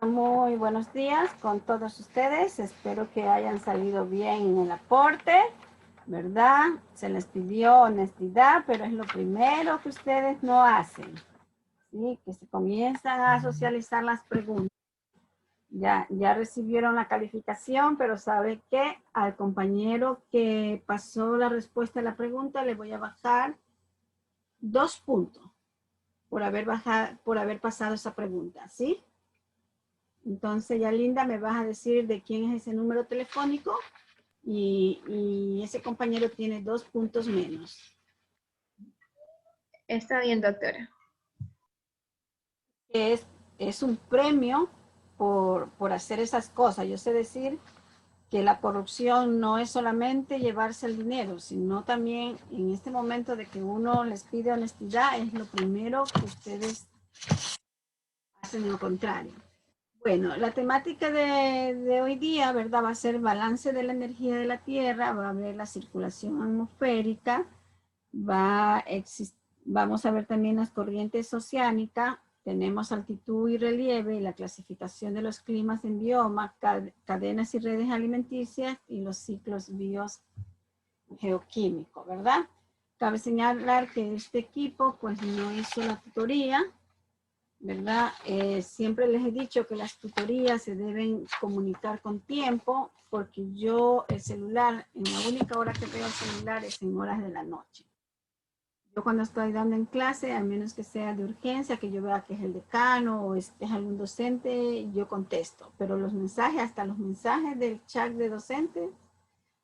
Muy buenos días con todos ustedes. Espero que hayan salido bien en el aporte, ¿verdad? Se les pidió honestidad, pero es lo primero que ustedes no hacen, ¿sí? Que se comienzan a socializar las preguntas. Ya recibieron la calificación, pero ¿sabe qué? Al compañero que pasó la respuesta a la pregunta le voy a bajar 2 puntos por haber pasado esa pregunta, ¿sí? Entonces ya Linda me vas a decir de quién es ese número telefónico y ese compañero tiene 2 puntos menos. Está bien, doctora. Es un premio por hacer esas cosas. Yo sé decir que la corrupción no es solamente llevarse el dinero, sino también en este momento de que uno les pide honestidad, es lo primero que ustedes hacen lo contrario. Bueno, la temática de hoy día, ¿verdad? Va a ser balance de la energía de la Tierra, va a haber la circulación atmosférica, vamos a ver también las corrientes oceánicas, tenemos altitud y relieve, y la clasificación de los climas en bioma, cadenas y redes alimenticias y los ciclos biogeoquímicos, ¿verdad? Cabe señalar que este equipo pues no hizo la tutoría, ¿verdad? Siempre les he dicho que las tutorías se deben comunicar con tiempo, porque yo el celular, en la única hora que veo el celular es en horas de la noche. Yo cuando estoy dando en clase, a menos que sea de urgencia, que yo vea que es el decano o es algún docente, yo contesto. Pero los mensajes, hasta los mensajes del chat de docente,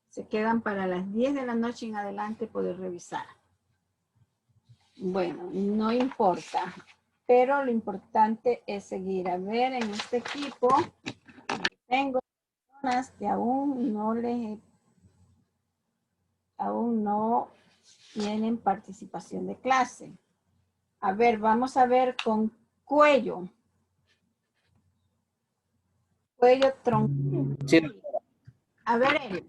se quedan para las 10 de la noche en adelante poder revisar. Bueno, no importa, pero lo importante es seguir. A ver, en este equipo tengo personas que aún no tienen participación de clase. A ver, vamos a ver con cuello. Cuello, tronco. Sí. A ver,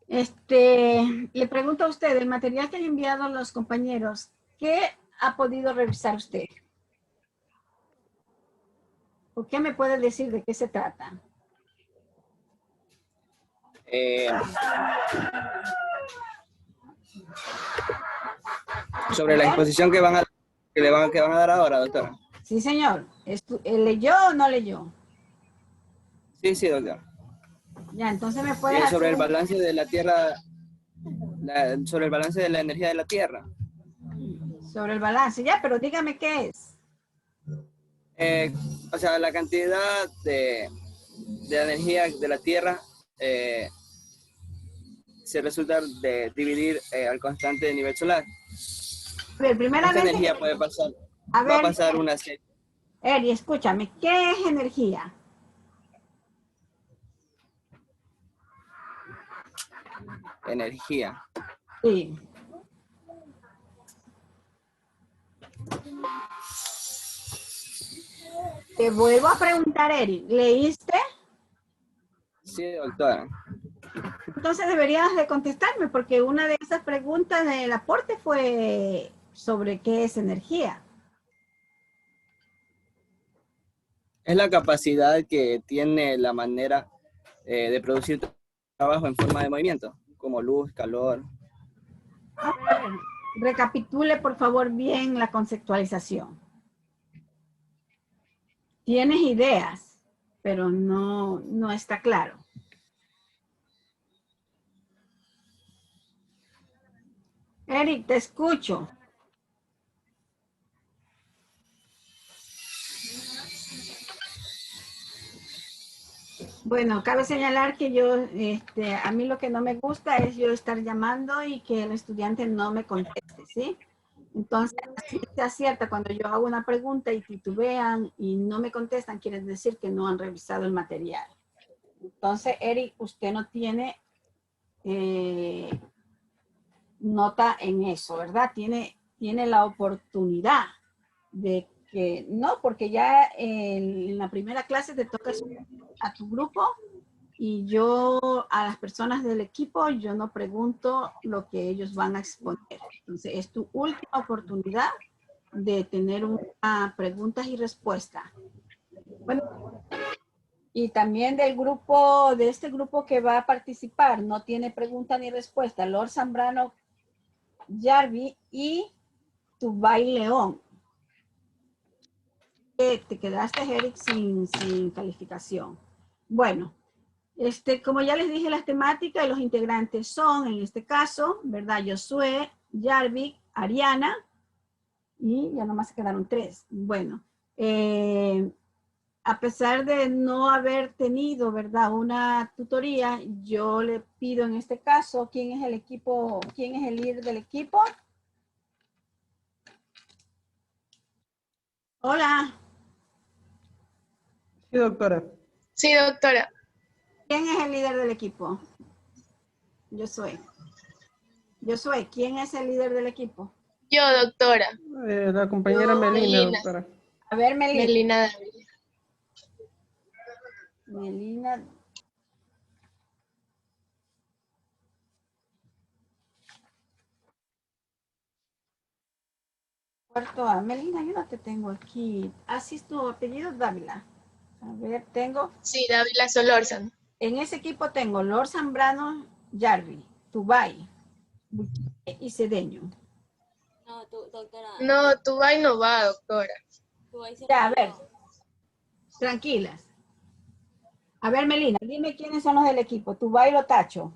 le pregunto a usted, el material que han enviado a los compañeros, ¿qué ha podido revisar usted? ¿O qué me puede decir de qué se trata? Sobre la exposición que van a dar ahora, doctora. Sí, señor. ¿Leyó o no leyó? Sí, doctora. Ya, entonces me puedes hacer sobre el balance de la Tierra, sobre el balance de la energía de la Tierra. Sobre el balance, ya, pero dígame qué es. O sea, la cantidad de energía de la Tierra se resulta de dividir al constante de nivel solar. A ver, primeramente... Esta energía puede pasar, va a pasar una serie. Eri, escúchame, ¿qué es energía? Energía. Sí. Te vuelvo a preguntar, Eri, ¿leíste? Sí, doctora. Entonces deberías de contestarme, porque una de esas preguntas del aporte fue sobre qué es energía. Es la capacidad que tiene la manera de producir trabajo en forma de movimiento, como luz, calor. A ver, recapitule por favor bien la conceptualización. Tienes ideas, pero no está claro. Eric, te escucho. Bueno, cabe señalar que a mí lo que no me gusta es yo estar llamando y que el estudiante no me conteste, ¿sí? Entonces, si se acierta cuando yo hago una pregunta y titubean y no me contestan, quiere decir que no han revisado el material. Entonces, Eric, usted no tiene nota en eso, ¿verdad? Tiene la oportunidad de que, no, porque ya en la primera clase te toca a tu grupo y yo a las personas del equipo, yo no pregunto lo que ellos van a exponer. Entonces, es tu última oportunidad de tener una preguntas y respuestas. Bueno, y también del grupo, de este grupo que va a participar, no tiene pregunta ni respuesta, Lord Zambrano, Jarvi y Tubay León. Te quedaste, Eric, sin calificación. Bueno, como ya les dije, las temáticas de los integrantes son, en este caso, ¿verdad? Josué, Jarvi, Ariana, y ya nomás se quedaron 3. Bueno, a pesar de no haber tenido, ¿verdad?, una tutoría, yo le pido en este caso, ¿quién es el equipo, quién es el líder del equipo? Hola. Sí, doctora. Sí, doctora. ¿Quién es el líder del equipo? Josué. Josué, ¿quién es el líder del equipo? Yo, doctora. La compañera Melina, doctora. A ver, Melina. Melina Dávila. Melina. Cuarto A. Melina, yo no te tengo aquí. Así es tu apellido, Dávila. A ver, tengo. Sí, Dávila Solórzano. En ese equipo tengo Lord Zambrano, Jarvi, Tubay y Cedeño. No, doctora. No, Tubay no va, doctora. Ya, a ver. Tranquilas. A ver, Melina, dime quiénes son los del equipo. Tubay lo tacho.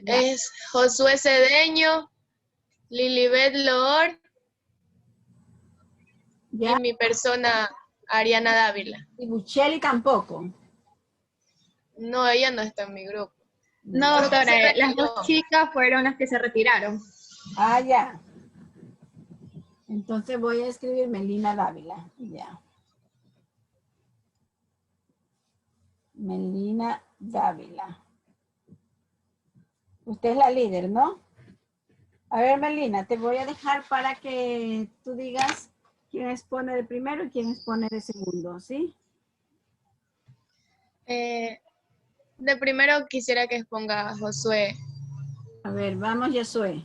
Ya. Es Josué Cedeño, Lilibet Loor Ya. y mi persona, Ariana Dávila. Y Bucheli tampoco. No, ella no está en mi grupo. No, Creo que doctora, se las retiró. dos chicas fueron las que se retiraron. Ah, ya. Entonces voy a escribir Melina Dávila. Ya. Melina Dávila. Usted es la líder, ¿no? A ver, Melina, te voy a dejar para que tú digas quién expone de primero y quién expone de segundo, ¿sí? De primero quisiera que exponga a Josué. A ver, vamos, Josué.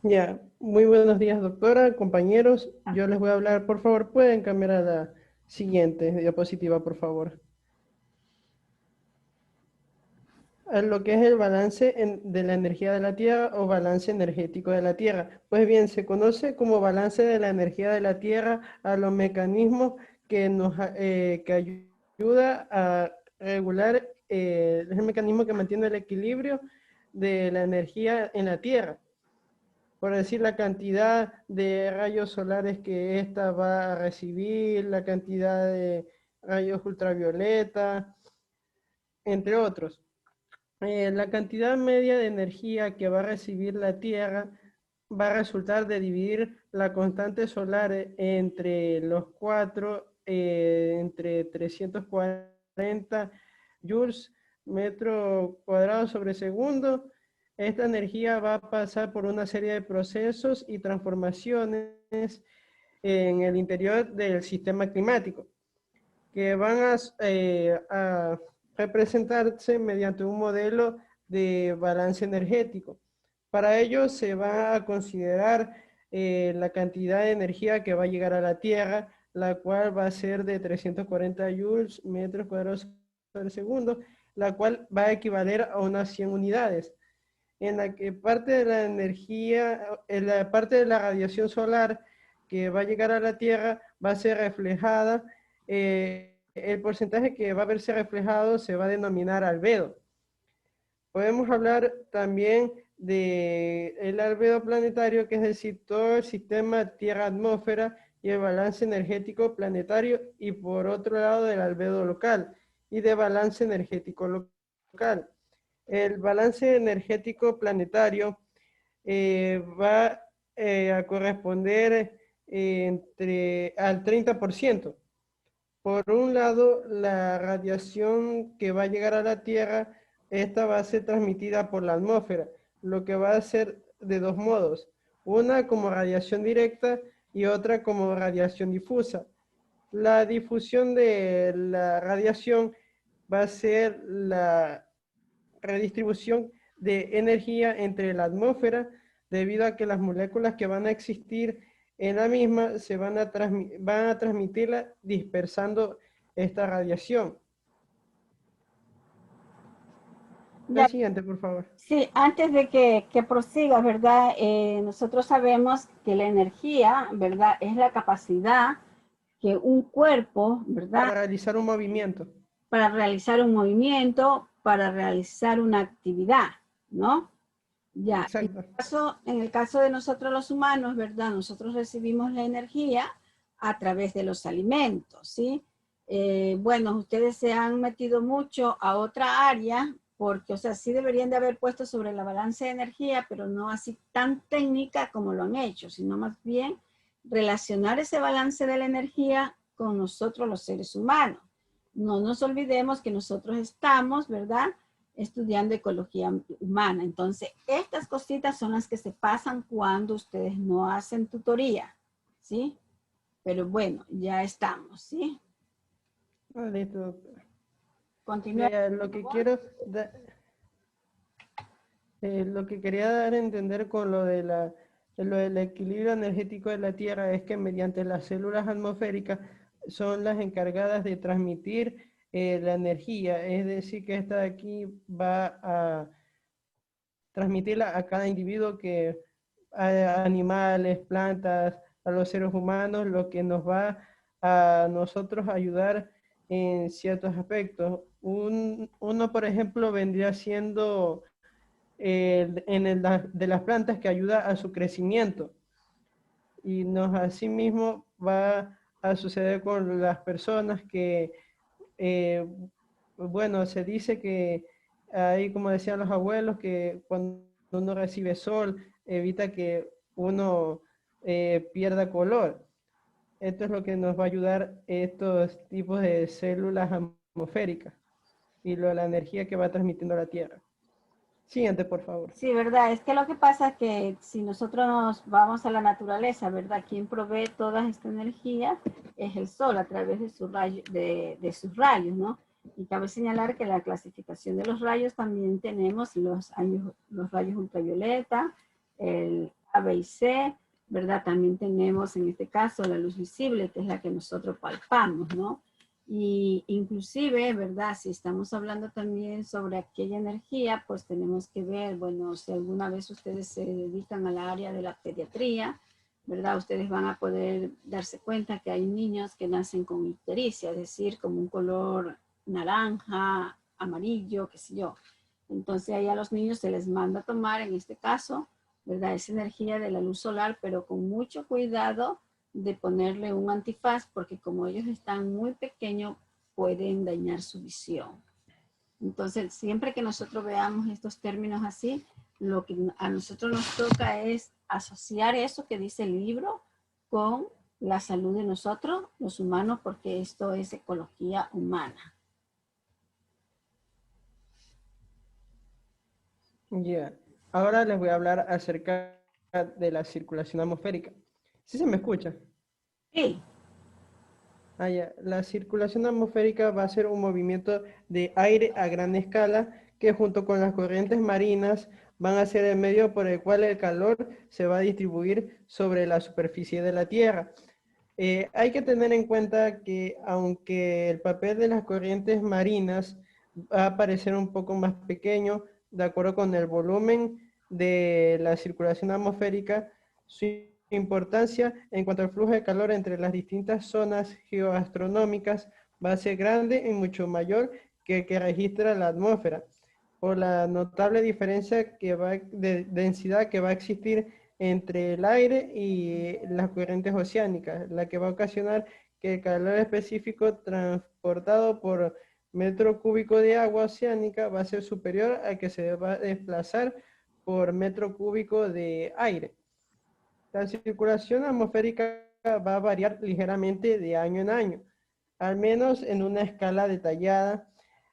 Ya, muy buenos días, doctora, compañeros. Yo les voy a hablar, por favor, pueden cambiar a la siguiente diapositiva, por favor. A lo que es el balance de la energía de la Tierra o balance energético de la Tierra. Pues bien, se conoce como balance de la energía de la Tierra a los mecanismos que que ayuda a regular, es el mecanismo que mantiene el equilibrio de la energía en la Tierra. Por decir, la cantidad de rayos solares que ésta va a recibir, la cantidad de rayos ultravioleta, entre otros. La cantidad media de energía que va a recibir la Tierra va a resultar de dividir la constante solar entre los cuatro, entre 340 joules metro cuadrado sobre segundo. Esta energía va a pasar por una serie de procesos y transformaciones en el interior del sistema climático, que van a representarse mediante un modelo de balance energético. Para ello se va a considerar la cantidad de energía que va a llegar a la Tierra, la cual va a ser de 340 joules metros cuadrados por segundo, la cual va a equivaler a unas 100 unidades. En la que parte de la energía, en la parte de la radiación solar que va a llegar a la Tierra va a ser reflejada. El porcentaje que va a verse reflejado se va a denominar albedo. Podemos hablar también del albedo planetario, que es decir, todo el sistema Tierra-atmósfera y el balance energético planetario, y por otro lado del albedo local y de balance energético local. El balance energético planetario va a corresponder al 30%. Por un lado, la radiación que va a llegar a la Tierra, esta va a ser transmitida por la atmósfera, lo que va a ser de dos modos, una como radiación directa y otra como radiación difusa. La difusión de la radiación va a ser la redistribución de energía entre la atmósfera, debido a que las moléculas que van a existir en la misma se van a transmitirla dispersando esta radiación. La Ya, siguiente, por favor. sí, antes de que prosiga, ¿verdad? Nosotros sabemos que la energía, ¿verdad? Es la capacidad que un cuerpo, ¿verdad? Para realizar un movimiento. Para realizar un movimiento, para realizar una actividad, ¿no? Ya, Exacto. en el caso de nosotros los humanos, ¿verdad? Nosotros recibimos la energía a través de los alimentos, ¿sí? Bueno, ustedes se han metido mucho a otra área, porque, o sea, sí deberían de haber puesto sobre la balanza de energía, pero no así tan técnica como lo han hecho, sino más bien relacionar ese balance de la energía con nosotros los seres humanos. No nos olvidemos que nosotros estamos, ¿verdad?, estudiando ecología humana. Entonces, estas cositas son las que se pasan cuando ustedes no hacen tutoría, ¿sí? Pero bueno, ya estamos, ¿sí? Ah, listo, doctora. Continúa. Lo que quiero, lo que quería dar a entender con lo del equilibrio energético de la Tierra es que mediante las células atmosféricas son las encargadas de transmitir la energía, es decir, que esta de aquí va a transmitirla a cada individuo, que a animales, plantas, a los seres humanos, lo que nos va a nosotros ayudar en ciertos aspectos. Uno, por ejemplo, vendría siendo de las plantas, que ayuda a su crecimiento. Y asimismo va a suceder con las personas que, eh, bueno, se dice que ahí, como decían los abuelos, que cuando uno recibe sol, evita que uno pierda color. Esto es lo que nos va a ayudar estos tipos de células atmosféricas y la energía que va transmitiendo la Tierra. Siguiente, por favor. Sí, verdad, es que lo que pasa es que si nosotros nos vamos a la naturaleza, ¿verdad? Quien provee toda esta energía es el sol a través de, de sus rayos, ¿no? Y cabe señalar que la clasificación de los rayos también tenemos los rayos ultravioleta, el A, B y C, ¿verdad? También tenemos en este caso la luz visible, que es la que nosotros palpamos, ¿no? Y inclusive, ¿verdad? Si estamos hablando también sobre aquella energía, pues tenemos que ver, bueno, si alguna vez ustedes se dedican al área de la pediatría, ¿verdad? Ustedes van a poder darse cuenta que hay niños que nacen con ictericia, es decir, como un color naranja, amarillo, qué sé yo. Entonces ahí a los niños se les manda a tomar, en este caso, ¿verdad? Esa energía de la luz solar, pero con mucho cuidado de ponerle un antifaz, porque como ellos están muy pequeños, pueden dañar su visión. Entonces, siempre que nosotros veamos estos términos así, lo que a nosotros nos toca es asociar eso que dice el libro con la salud de nosotros, los humanos, porque esto es ecología humana. Ya. Ahora les voy a hablar acerca de la circulación atmosférica. ¿Sí se me escucha? Sí. Ya. La circulación atmosférica va a ser un movimiento de aire a gran escala que, junto con las corrientes marinas, van a ser el medio por el cual el calor se va a distribuir sobre la superficie de la Tierra. Hay que tener en cuenta que, aunque el papel de las corrientes marinas va a parecer un poco más pequeño, de acuerdo con el volumen de la circulación atmosférica, su importancia en cuanto al flujo de calor entre las distintas zonas geoastronómicas va a ser grande y mucho mayor que el que registra la atmósfera, por la notable diferencia de densidad que va a existir entre el aire y las corrientes oceánicas, la que va a ocasionar que el calor específico transportado por metro cúbico de agua oceánica va a ser superior al que se va a desplazar por metro cúbico de aire. La circulación atmosférica va a variar ligeramente de año en año, al menos en una escala detallada.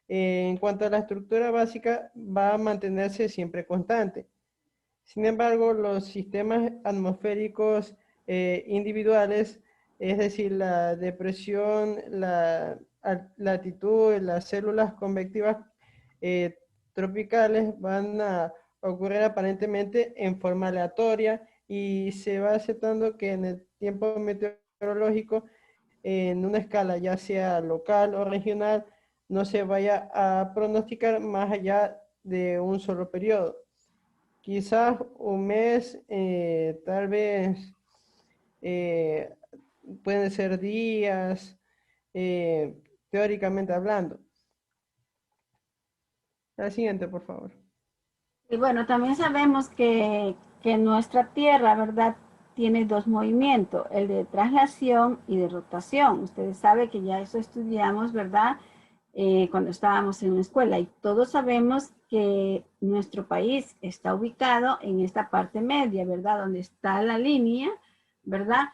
En cuanto a la estructura básica, va a mantenerse siempre constante. Sin embargo, los sistemas atmosféricos individuales, es decir, la depresión, la latitud, las células convectivas tropicales, van a ocurrir aparentemente en forma aleatoria, y se va aceptando que en el tiempo meteorológico en una escala ya sea local o regional no se vaya a pronosticar más allá de un solo periodo. Quizás un mes, tal vez eh, pueden ser días, teóricamente hablando. La siguiente, por favor. Y bueno, también sabemos que nuestra Tierra, ¿verdad? Tiene dos movimientos, el de traslación y de rotación. Ustedes saben que ya eso estudiamos, ¿verdad? Cuando estábamos en la escuela. Y todos sabemos que nuestro país está ubicado en esta parte media, ¿verdad? Donde está la línea, ¿verdad?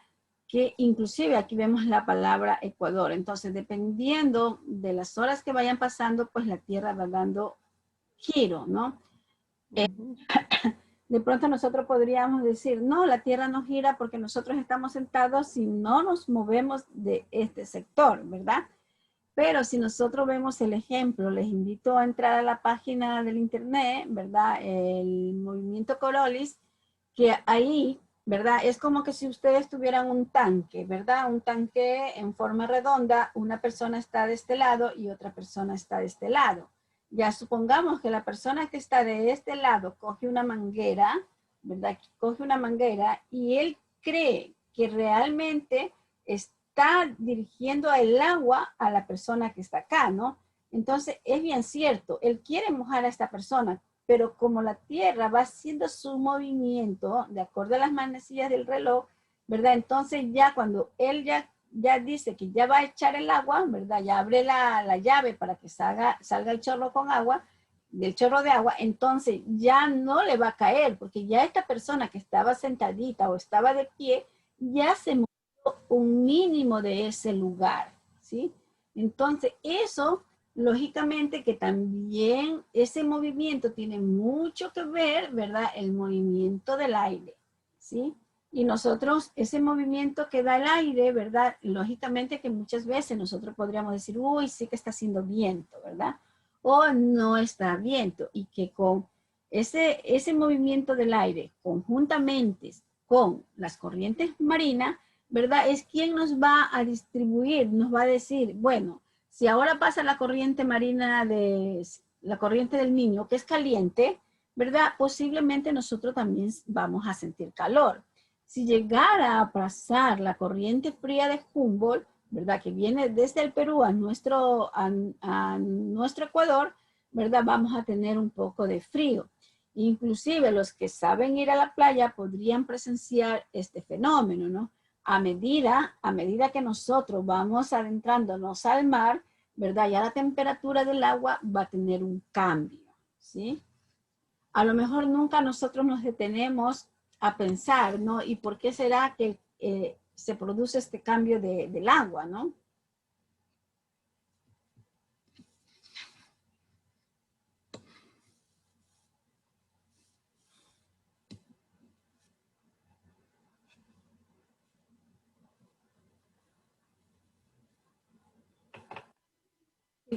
Que inclusive aquí vemos la palabra Ecuador. Entonces, dependiendo de las horas que vayan pasando, pues la Tierra va dando giro, ¿no? Ujú. De pronto nosotros podríamos decir, no, la Tierra no gira porque nosotros estamos sentados si no nos movemos de este sector, ¿verdad? Pero si nosotros vemos el ejemplo, les invito a entrar a la página del internet, ¿verdad? El movimiento Coriolis, que ahí, ¿verdad? Es como que si ustedes tuvieran un tanque, ¿verdad? Un tanque en forma redonda, una persona está de este lado y otra persona está de este lado. Ya supongamos que la persona que está de este lado coge una manguera, ¿verdad? Coge una manguera y él cree que realmente está dirigiendo el agua a la persona que está acá, ¿no? Entonces, es bien cierto, él quiere mojar a esta persona, pero como la Tierra va haciendo su movimiento de acuerdo a las manecillas del reloj, ¿verdad? Entonces ya cuando él ya dice que ya va a echar el agua, ¿verdad? Ya abre la llave para que salga el chorro con agua, del chorro de agua, entonces ya no le va a caer, porque ya esta persona que estaba sentadita o estaba de pie, ya se movió un mínimo de ese lugar, ¿sí? Entonces eso lógicamente que también ese movimiento tiene mucho que ver, ¿verdad? El movimiento del aire, ¿sí? Y nosotros, ese movimiento que da el aire, ¿verdad? Lógicamente que muchas veces nosotros podríamos decir, uy, sí que está haciendo viento, ¿verdad? O no está viento. Y que con ese movimiento del aire, conjuntamente con las corrientes marinas, ¿verdad? Es quien nos va a distribuir, nos va a decir, bueno, si ahora pasa la corriente marina la corriente del Niño, que es caliente, ¿verdad? Posiblemente nosotros también vamos a sentir calor. Si llegara a pasar la corriente fría de Humboldt, ¿verdad? Que viene desde el Perú a nuestro Ecuador, ¿verdad? Vamos a tener un poco de frío. Inclusive los que saben ir a la playa podrían presenciar este fenómeno, ¿no? A medida que nosotros vamos adentrándonos al mar, ¿verdad? Ya la temperatura del agua va a tener un cambio, ¿sí? A lo mejor nunca nosotros nos detenemos a pensar, ¿no? ¿Y por qué será que se produce este cambio del agua, ¿no?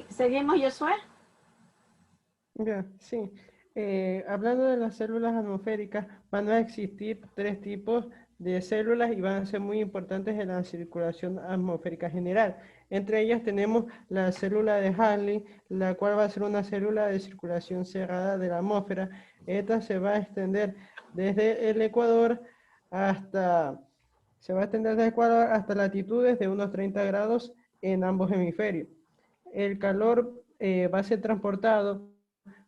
¿Seguimos, Josué? Ya, sí. Hablando de las células atmosféricas, van a existir tres tipos de células y van a ser muy importantes en la circulación atmosférica general. Entre ellas tenemos la célula de Halley, la cual va a ser una célula de circulación cerrada de la atmósfera. Esta se va a extender desde el Ecuador hasta, latitudes de unos 30 grados en ambos hemisferios. El calor va a ser transportado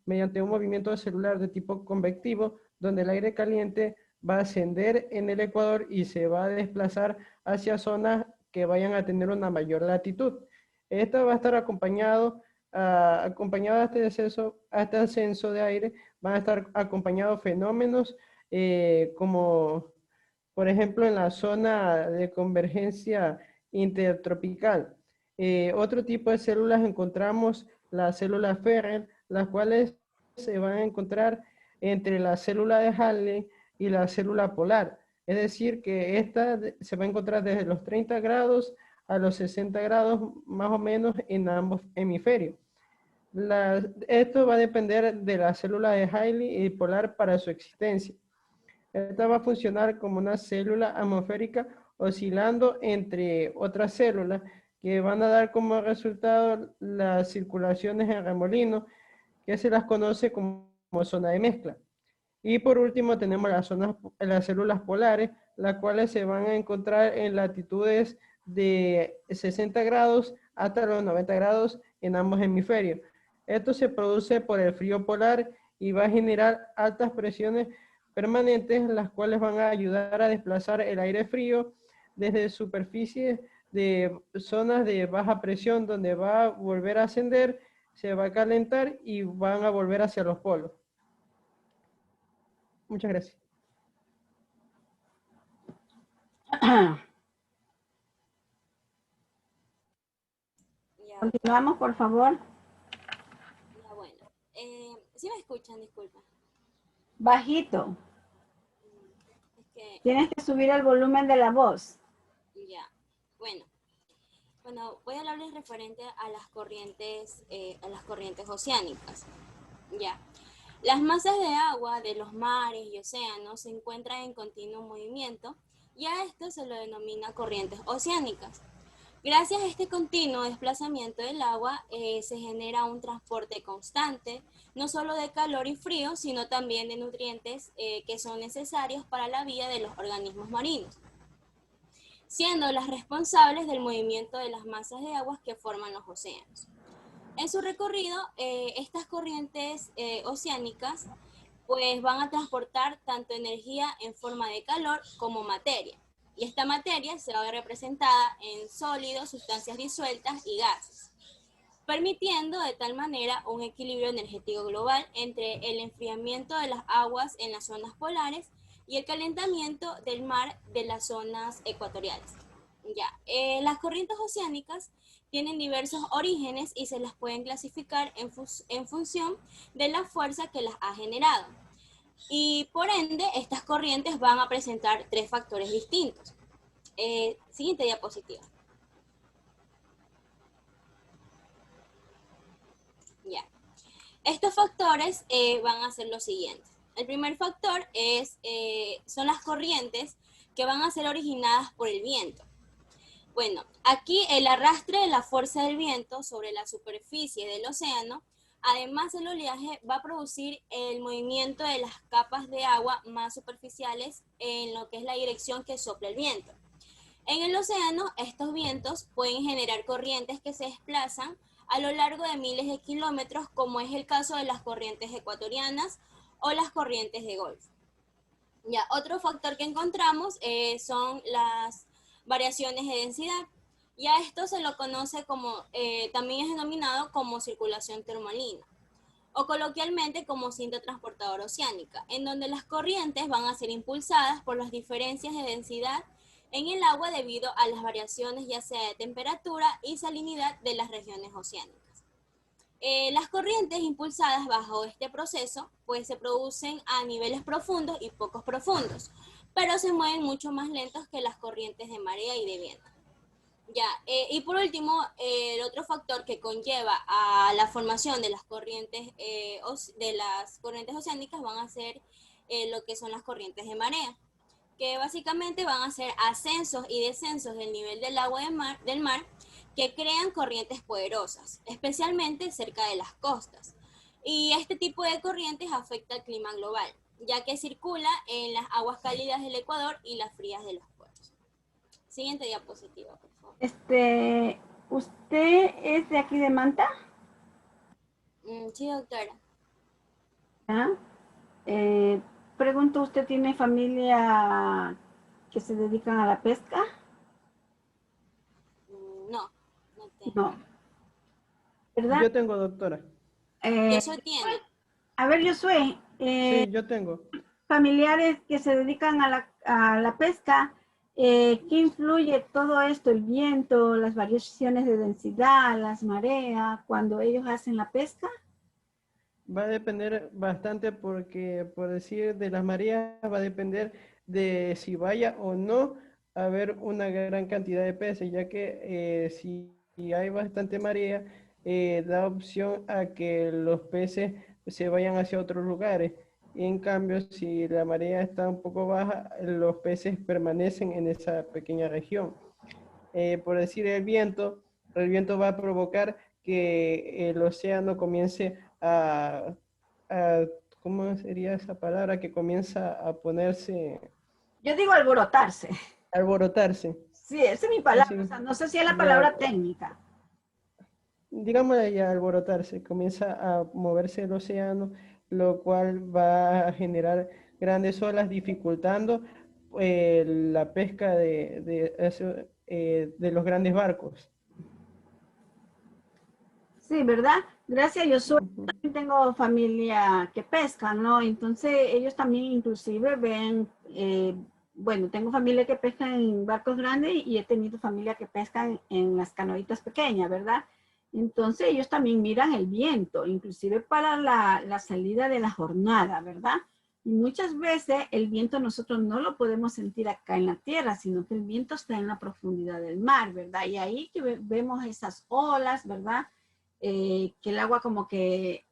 mediante un movimiento celular de tipo convectivo, donde el aire caliente va a ascender en el ecuador y se va a desplazar hacia zonas que vayan a tener una mayor latitud. Esto va a estar acompañado a este ascenso de aire, van a estar acompañados fenómenos como, por ejemplo, en la zona de convergencia intertropical. Otro tipo de células encontramos las células Ferrel, las cuales se van a encontrar entre la célula de Halley y la célula polar. Es decir, que esta se va a encontrar desde los 30 grados a los 60 grados más o menos en ambos hemisferios. Esto va a depender de la célula de Halley y polar para su existencia. Esta va a funcionar como una célula atmosférica oscilando entre otras células que van a dar como resultado las circulaciones en remolino, que se las conoce como zona de mezcla. Y por último tenemos las células polares, las cuales se van a encontrar en latitudes de 60 grados hasta los 90 grados en ambos hemisferios. Esto se produce por el frío polar y va a generar altas presiones permanentes, las cuales van a ayudar a desplazar el aire frío desde superficies de zonas de baja presión, donde va a volver a ascender, se va a calentar y van a volver hacia los polos. Muchas gracias. Ya, Continuamos, por favor. ya bueno. ¿Sí me escuchan? Disculpa. Bajito. Es que, Tienes que subir el volumen de la voz. ya. Bueno. Bueno, voy a hablarles referente a las corrientes oceánicas. Ya. Las masas de agua de los mares y océanos se encuentran en continuo movimiento y a esto se lo denomina corrientes oceánicas. Gracias a este continuo desplazamiento del agua se genera un transporte constante, no solo de calor y frío, sino también de nutrientes que son necesarios para la vida de los organismos marinos, siendo las responsables del movimiento de las masas de aguas que forman los océanos. En su recorrido, estas corrientes oceánicas pues van a transportar tanto energía en forma de calor como materia. Y esta materia se va a ver representada en sólidos, sustancias disueltas y gases, permitiendo de tal manera un equilibrio energético global entre el enfriamiento de las aguas en las zonas polares y el calentamiento del mar de las zonas ecuatoriales. Ya, las corrientes oceánicas tienen diversos orígenes y se las pueden clasificar en función de la fuerza que las ha generado. Y por ende, estas corrientes van a presentar tres factores distintos. Siguiente diapositiva. Ya. Estos factores van a ser los siguientes. El primer factor son las corrientes que van a ser originadas por el viento. Bueno, aquí el arrastre de la fuerza del viento sobre la superficie del océano, además del oleaje, va a producir el movimiento de las capas de agua más superficiales en lo que es la dirección que sopla el viento. En el océano, estos vientos pueden generar corrientes que se desplazan a lo largo de miles de kilómetros, como es el caso de las corrientes ecuatorianas o las corrientes de Golfo. Ya, otro factor que encontramos son las variaciones de densidad. Y a esto se lo conoce como, también es denominado como circulación termalina, o coloquialmente como cinta transportadora oceánica, en donde las corrientes van a ser impulsadas por las diferencias de densidad en el agua debido a las variaciones ya sea de temperatura y salinidad de las regiones oceánicas. Las corrientes impulsadas bajo este proceso pues se producen a niveles profundos y pocos profundos, pero se mueven mucho más lentos que las corrientes de marea y de viento. Ya, y por último, el otro factor que conlleva a la formación de las corrientes oceánicas van a ser lo que son las corrientes de marea, que básicamente van a ser ascensos y descensos del nivel del agua del mar que crean corrientes poderosas, especialmente cerca de las costas. Y este tipo de corrientes afecta el clima global, ya que circula en las aguas cálidas del Ecuador y las frías de los polos. Siguiente diapositiva, por favor. ¿Usted es de aquí de Manta? Sí, doctora. ¿Ah? Pregunto, ¿usted tiene familia que se dedican a la pesca? No, no tengo. No. ¿Verdad? Yo tengo, doctora. Eso tiene. A ver, Josué, Sí, yo tengo. familiares que se dedican a la pesca, ¿qué influye todo esto? El viento, las variaciones de densidad, las mareas, cuando ellos hacen la pesca. Va a depender bastante porque, por decir, de las mareas va a depender de si vaya o no a haber una gran cantidad de peces, ya que si hay bastante marea, da opción a que los peces se vayan hacia otros lugares. Y en cambio, si la marea está un poco baja, los peces permanecen en esa pequeña región. Por decir el viento va a provocar que el océano comience a ¿cómo sería esa palabra? Que comienza a ponerse, Yo digo alborotarse. a alborotarse. Sí, esa es mi Así, palabra. O sea, no sé si es la ya, palabra técnica. digámosle ya alborotarse, comienza a moverse el océano, lo cual va a generar grandes olas, dificultando la pesca de los grandes barcos. Sí, ¿verdad? Gracias, yo Ujú. también tengo familia que pesca, ¿no? Entonces ellos también inclusive ven, bueno, tengo familia que pesca en barcos grandes y he tenido familia que pesca en las canoitas pequeñas, ¿verdad? Entonces ellos también miran el viento, inclusive para la salida de la jornada, ¿verdad? Y muchas veces el viento nosotros no lo podemos sentir acá en la tierra, sino que el viento está en la profundidad del mar, ¿verdad? Y ahí que vemos esas olas, ¿verdad? Que el agua como que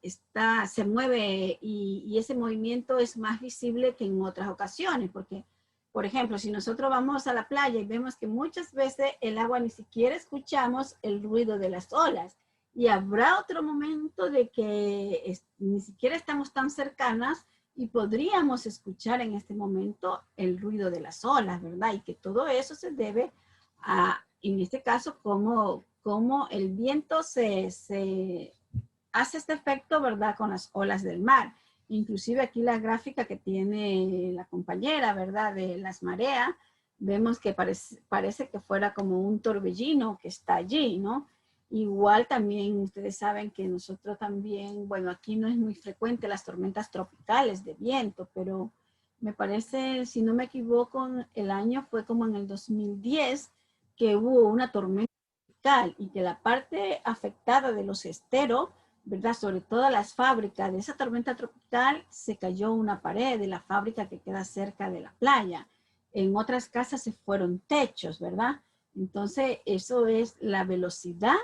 se mueve y ese movimiento es más visible que en otras ocasiones, porque, por ejemplo, si nosotros vamos a la playa y vemos que muchas veces el agua ni siquiera escuchamos el ruido de las olas, y habrá otro momento de que ni siquiera estamos tan cercanas y podríamos escuchar en este momento el ruido de las olas, ¿verdad? Y que todo eso se debe a, en este caso, cómo el viento se hace este efecto, ¿verdad? Con las olas del mar. Inclusive aquí la gráfica que tiene la compañera, ¿verdad? De las mareas, vemos que parece que fuera como un torbellino que está allí, ¿no? Igual también ustedes saben que nosotros también, bueno, aquí no es muy frecuente las tormentas tropicales de viento, pero me parece, si no me equivoco, el año fue como en el 2010 que hubo una tormenta tropical y que la parte afectada de los esteros, ¿verdad? Sobre todo las fábricas de esa tormenta tropical, se cayó una pared de la fábrica que queda cerca de la playa. En otras casas se fueron techos, ¿verdad? Entonces, eso es la velocidad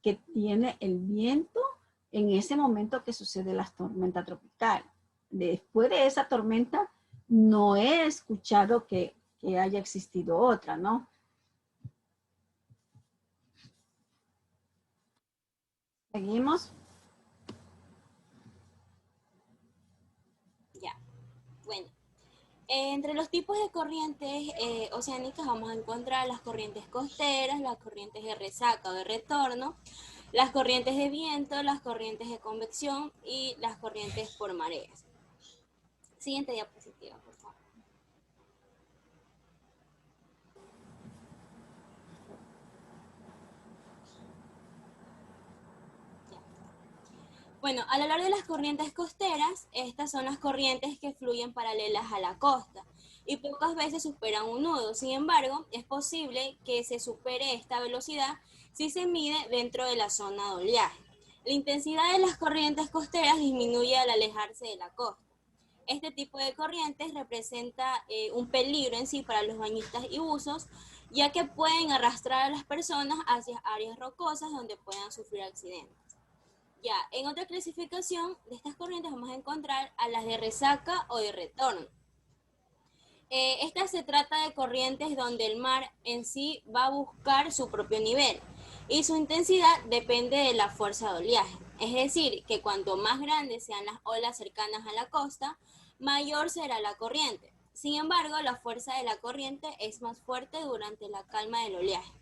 que tiene el viento en ese momento que sucede la tormenta tropical. Después de esa tormenta, no he escuchado que haya existido otra, ¿no? ¿Seguimos? Ya, bueno. Entre los tipos de corrientes oceánicas vamos a encontrar las corrientes costeras, las corrientes de resaca o de retorno, las corrientes de viento, las corrientes de convección y las corrientes por mareas. Siguiente diapositiva, por favor. Ya. Bueno, al hablar de las corrientes costeras, estas son las corrientes que fluyen paralelas a la costa y pocas veces superan un nudo. Sin embargo, es posible que se supere esta velocidad si se mide dentro de la zona de oleaje. La intensidad de las corrientes costeras disminuye al alejarse de la costa. Este tipo de corrientes representa un peligro en sí para los bañistas y buzos, ya que pueden arrastrar a las personas hacia áreas rocosas donde puedan sufrir accidentes. Ya, en otra clasificación de estas corrientes vamos a encontrar a las de resaca o de retorno. Esta se trata de corrientes donde el mar en sí va a buscar su propio nivel y su intensidad depende de la fuerza de oleaje. Es decir, que cuanto más grandes sean las olas cercanas a la costa, mayor será la corriente. Sin embargo, la fuerza de la corriente es más fuerte durante la calma del oleaje.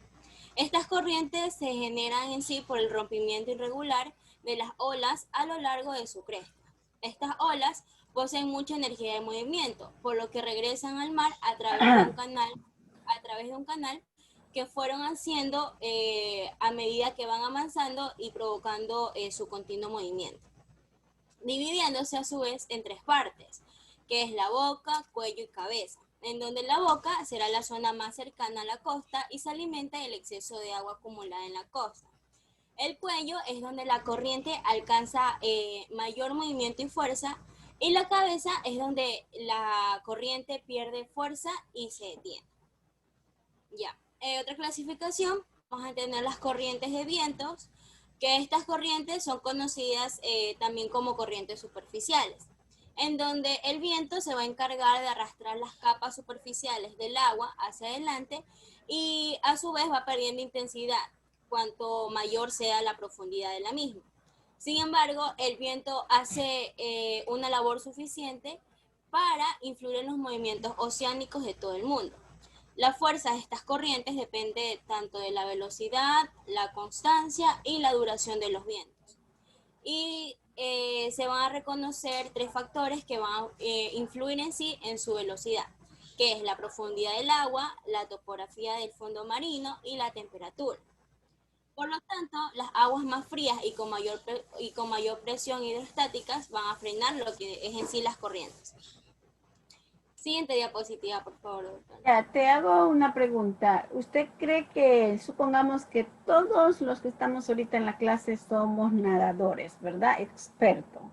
Estas corrientes se generan en sí por el rompimiento irregular de las olas a lo largo de su cresta. Estas olas poseen mucha energía de movimiento, por lo que regresan al mar a través de un canal que fueron haciendo a medida que van avanzando y provocando su continuo movimiento, dividiéndose a su vez en tres partes, que es la boca, cuello y cabeza, en donde la boca será la zona más cercana a la costa y se alimenta del exceso de agua acumulada en la costa. El cuello es donde la corriente alcanza mayor movimiento y fuerza, y la cabeza es donde la corriente pierde fuerza y se detiene. Ya. Otra clasificación, vamos a tener las corrientes de vientos, que estas corrientes son conocidas también como corrientes superficiales. en donde el viento se va a encargar de arrastrar las capas superficiales del agua hacia adelante y a su vez va perdiendo intensidad cuanto mayor sea la profundidad de la misma. Sin embargo, el viento hace una labor suficiente para influir en los movimientos oceánicos de todo el mundo. La fuerza de estas corrientes depende tanto de la velocidad, la constancia y la duración de los vientos. Y se van a reconocer tres factores que van a influir en sí en su velocidad, que es la profundidad del agua, la topografía del fondo marino y la temperatura. Por lo tanto, las aguas más frías y con mayor presión hidrostáticas van a frenar lo que es en sí las corrientes. Siguiente diapositiva, por favor, doctora. Ya, te hago una pregunta. ¿Usted cree que, supongamos que todos los que estamos ahorita en la clase somos nadadores, ¿verdad? Expertos.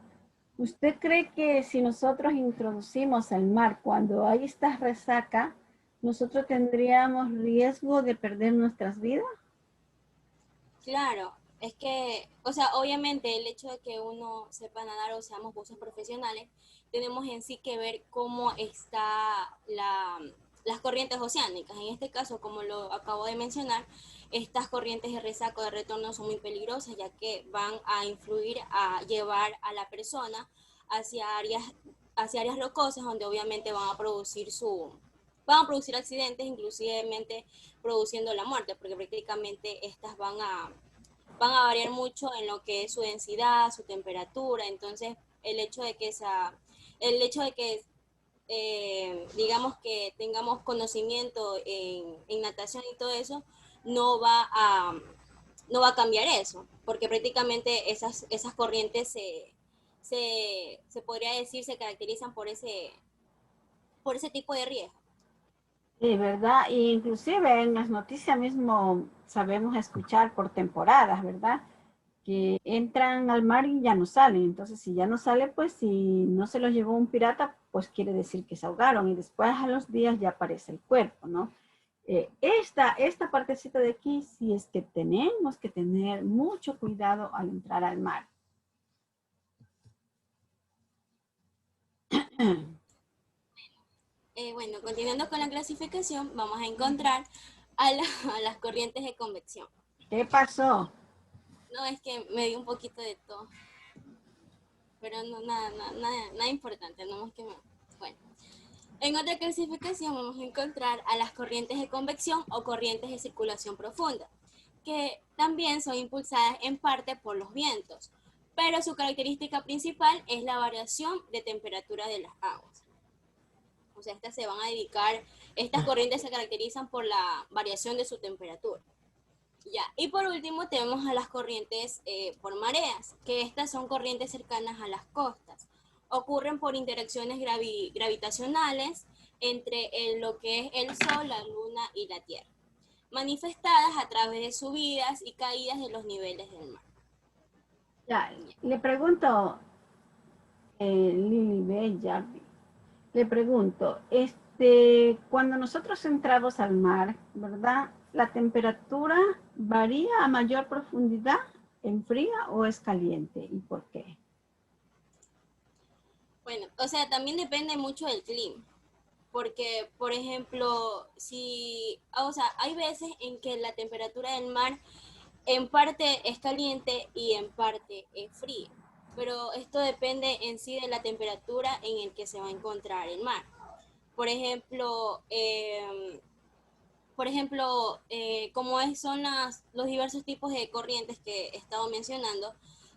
¿Usted cree que si nosotros introducimos al mar cuando hay esta resaca, nosotros tendríamos riesgo de perder nuestras vidas? Claro, es que, o sea, obviamente el hecho de que uno sepa nadar o seamos buzos profesionales, tenemos en sí que ver cómo está las corrientes oceánicas. En este caso, como lo acabo de mencionar, estas corrientes de resaca o de retorno son muy peligrosas, ya que van a influir a llevar a la persona hacia áreas rocosas, donde obviamente van a producir accidentes, inclusivemente produciendo la muerte, porque prácticamente estas van a variar mucho en lo que es su densidad, su temperatura. Entonces el hecho de que digamos que tengamos conocimiento en natación y todo eso, no va a cambiar eso, porque prácticamente esas corrientes se podría decir se caracterizan por ese tipo de riesgo. Sí, ¿verdad? E inclusive en las noticias mismo sabemos escuchar por temporadas, ¿verdad? Que entran al mar y ya no salen. Entonces, si ya no sale, pues si no se los llevó un pirata, pues quiere decir que se ahogaron y después a los días ya aparece el cuerpo, ¿no? Esta partecita de aquí sí es que tenemos que tener mucho cuidado al entrar al mar. Bueno, continuando con la clasificación, vamos a encontrar a las corrientes de convección. ¿Qué pasó? No, es que me dio un poquito de todo, pero no, nada importante, no más que bueno. En otra clasificación vamos a encontrar a las corrientes de convección o corrientes de circulación profunda, que también son impulsadas en parte por los vientos, pero su característica principal es la variación de temperatura de las aguas. O sea, estas corrientes se caracterizan por la variación de su temperatura. Ya. Y por último tenemos a las corrientes por mareas, que estas son corrientes cercanas a las costas. Ocurren por interacciones gravitacionales entre lo que es el Sol, la Luna y la Tierra, manifestadas a través de subidas y caídas de los niveles del mar. Ya, le pregunto, Lili Bella, le pregunto, cuando nosotros entramos al mar, ¿verdad? ¿La temperatura varía a mayor profundidad, enfría o es caliente? ¿Y por qué? Bueno, o sea, también depende mucho del clima. Porque, por ejemplo, hay veces en que la temperatura del mar en parte es caliente y en parte es fría. Pero esto depende en sí de la temperatura en el que se va a encontrar el mar. Por ejemplo, como son los diversos tipos de corrientes que he estado mencionando,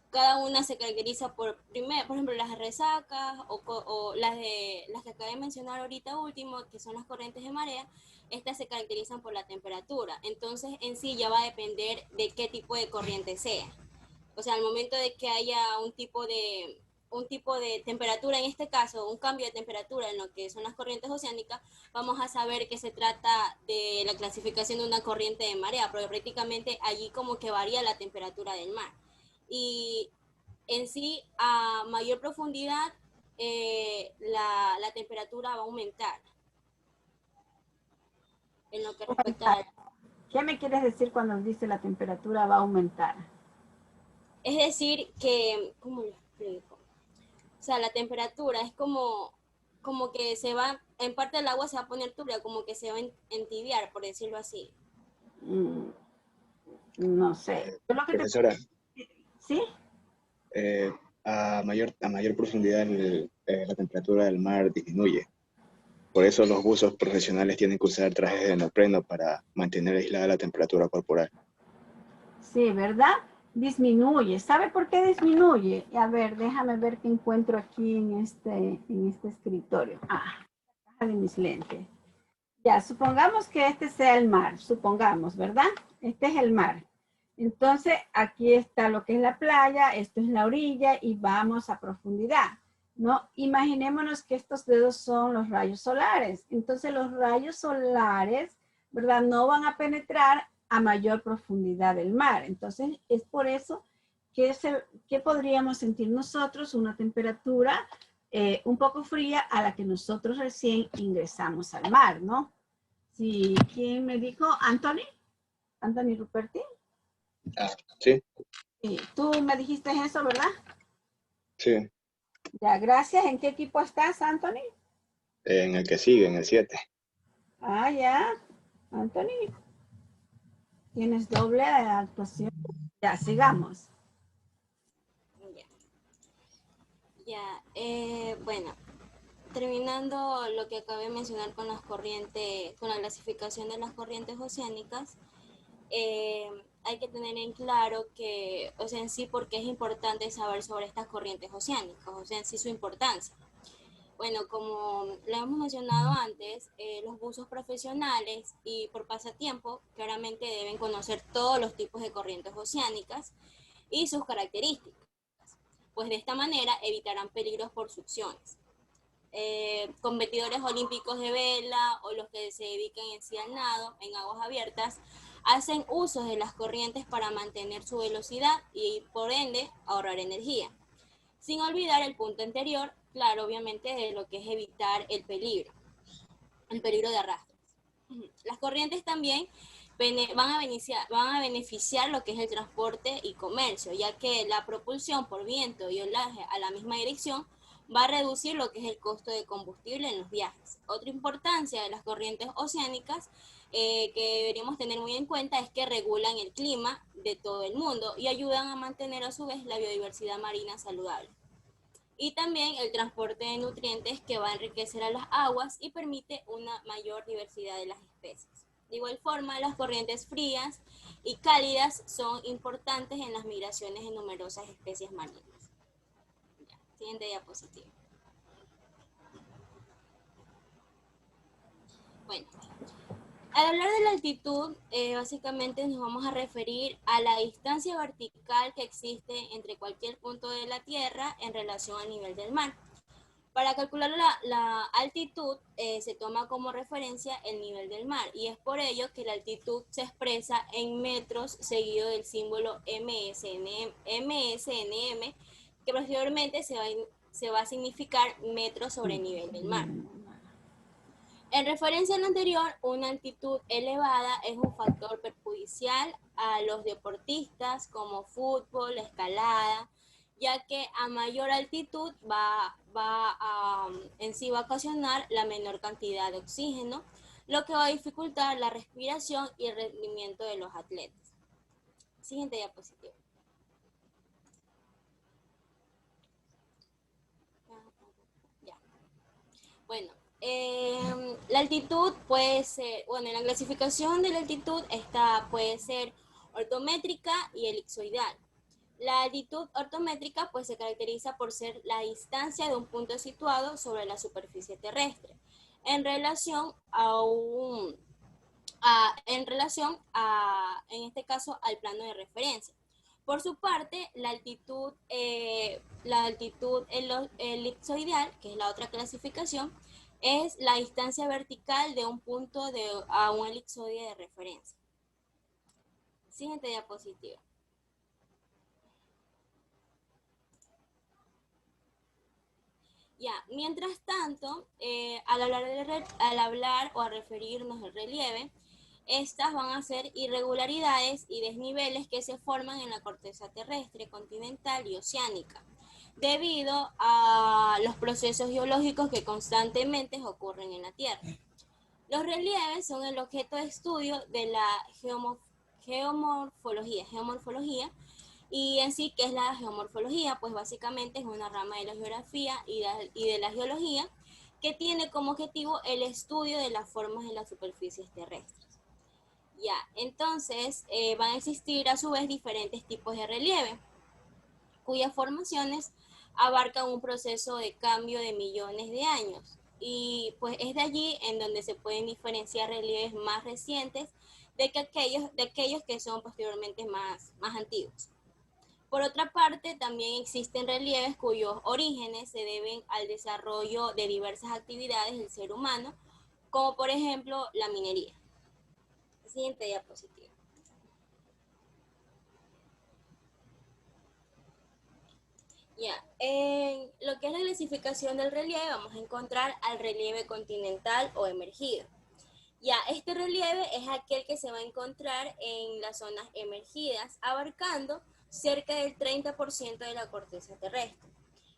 cada una se caracteriza por ejemplo, las resacas o las que acabé de mencionar ahorita último, que son las corrientes de marea. Estas se caracterizan por la temperatura. Entonces, en sí ya va a depender de qué tipo de corriente sea. O sea, al momento de que haya un tipo de temperatura, en este caso, un cambio de temperatura en lo que son las corrientes oceánicas, vamos a saber que se trata de la clasificación de una corriente de marea, porque prácticamente allí como que varía la temperatura del mar. Y en sí, a mayor profundidad, la temperatura va a aumentar. En lo que respecta a... ¿Qué me quieres decir cuando dice la temperatura va a aumentar? Es decir, que, ¿cómo lo explico? O sea, la temperatura es como que se va, en parte del agua se va a poner turbia, como que se va a entibiar, por decirlo así. Mm, no sé. Yo lo que te... Profesora, ¿Sí? a mayor profundidad la temperatura del mar disminuye. Por eso los buzos profesionales tienen que usar trajes de neopreno para mantener aislada la temperatura corporal. Sí, ¿verdad? Disminuye. ¿Sabe por qué disminuye? A ver, déjame ver qué encuentro aquí en este escritorio. Ah, la caja de mis lentes. Ya, supongamos que este sea el mar, supongamos, ¿verdad? Este es el mar. Entonces, aquí está lo que es la playa, esto es la orilla y vamos a profundidad, ¿no? Imaginémonos que estos dedos son los rayos solares. Entonces, los rayos solares, ¿verdad? No van a penetrar a mayor profundidad del mar. Entonces, es por eso que podríamos sentir nosotros una temperatura un poco fría a la que nosotros recién ingresamos al mar, ¿no? Sí, ¿quién me dijo? ¿Anthony? ¿Anthony Ruperti? Ah, ¿sí? Sí, tú me dijiste eso, ¿verdad? Sí. Ya, gracias. ¿En qué equipo estás, Anthony? En el que sigue, en el 7. Ah, ya. Anthony, tienes doble actuación. Ya, sigamos. Ya, ya. Bueno, terminando lo que acabé de mencionar con las corrientes, con la clasificación de las corrientes oceánicas, hay que tener en claro que, o sea, en sí, por qué es importante saber sobre estas corrientes oceánicas, o sea, en sí su importancia. Bueno, como lo hemos mencionado antes, los buzos profesionales y por pasatiempo claramente deben conocer todos los tipos de corrientes oceánicas y sus características, pues de esta manera evitarán peligros por succiones. Competidores olímpicos de vela o los que se dedican en sí al nado en aguas abiertas hacen uso de las corrientes para mantener su velocidad y por ende ahorrar energía. Sin olvidar el punto anterior, claro, obviamente de lo que es evitar el peligro de arrastre. Las corrientes también van a beneficiar lo que es el transporte y comercio, ya que la propulsión por viento y oleaje a la misma dirección va a reducir lo que es el costo de combustible en los viajes. Otra importancia de las corrientes oceánicas que deberíamos tener muy en cuenta es que regulan el clima de todo el mundo y ayudan a mantener a su vez la biodiversidad marina saludable. Y también el transporte de nutrientes que va a enriquecer a las aguas y permite una mayor diversidad de las especies. De igual forma, las corrientes frías y cálidas son importantes en las migraciones de numerosas especies marinas. Ya, siguiente diapositiva. Bueno, al hablar de la altitud, básicamente nos vamos a referir a la distancia vertical que existe entre cualquier punto de la Tierra en relación al nivel del mar. Para calcular la altitud se toma como referencia el nivel del mar y es por ello que la altitud se expresa en metros seguido del símbolo MSNM, que posteriormente se va a significar metros sobre el nivel del mar. En referencia a lo anterior, una altitud elevada es un factor perjudicial a los deportistas como fútbol, escalada, ya que a mayor altitud en sí va a ocasionar la menor cantidad de oxígeno, lo que va a dificultar la respiración y el rendimiento de los atletas. Siguiente diapositiva. Ya. Bueno, la altitud puede ser, bueno, en la clasificación de la altitud puede ser ortométrica y elipsoidal. La altitud ortométrica pues se caracteriza por ser la distancia de un punto situado sobre la superficie terrestre en relación en este caso, al plano de referencia. Por su parte, la altitud elipsoidal, que es la otra clasificación, es la distancia vertical de un punto a un elipsoide de referencia. Siguiente diapositiva. Ya, mientras tanto, al hablar o a referirnos al relieve, estas van a ser irregularidades y desniveles que se forman en la corteza terrestre, continental y oceánica. debido a los procesos geológicos que constantemente ocurren en la Tierra. Los relieves son el objeto de estudio de la geomorfología, y en sí, ¿qué es la geomorfología? Pues básicamente es una rama de la geografía y de la geología que tiene como objetivo el estudio de las formas de las superficies terrestres. Ya, entonces van a existir a su vez diferentes tipos de relieve, cuyas formaciones abarcan un proceso de cambio de millones de años. Y pues es de allí en donde se pueden diferenciar relieves más recientes de aquellos que son posteriormente más antiguos. Por otra parte, también existen relieves cuyos orígenes se deben al desarrollo de diversas actividades del ser humano, como por ejemplo la minería. Siguiente diapositiva. Ya, en lo que es la clasificación del relieve, vamos a encontrar al relieve continental o emergido. Ya, este relieve es aquel que se va a encontrar en las zonas emergidas, abarcando cerca del 30% de la corteza terrestre.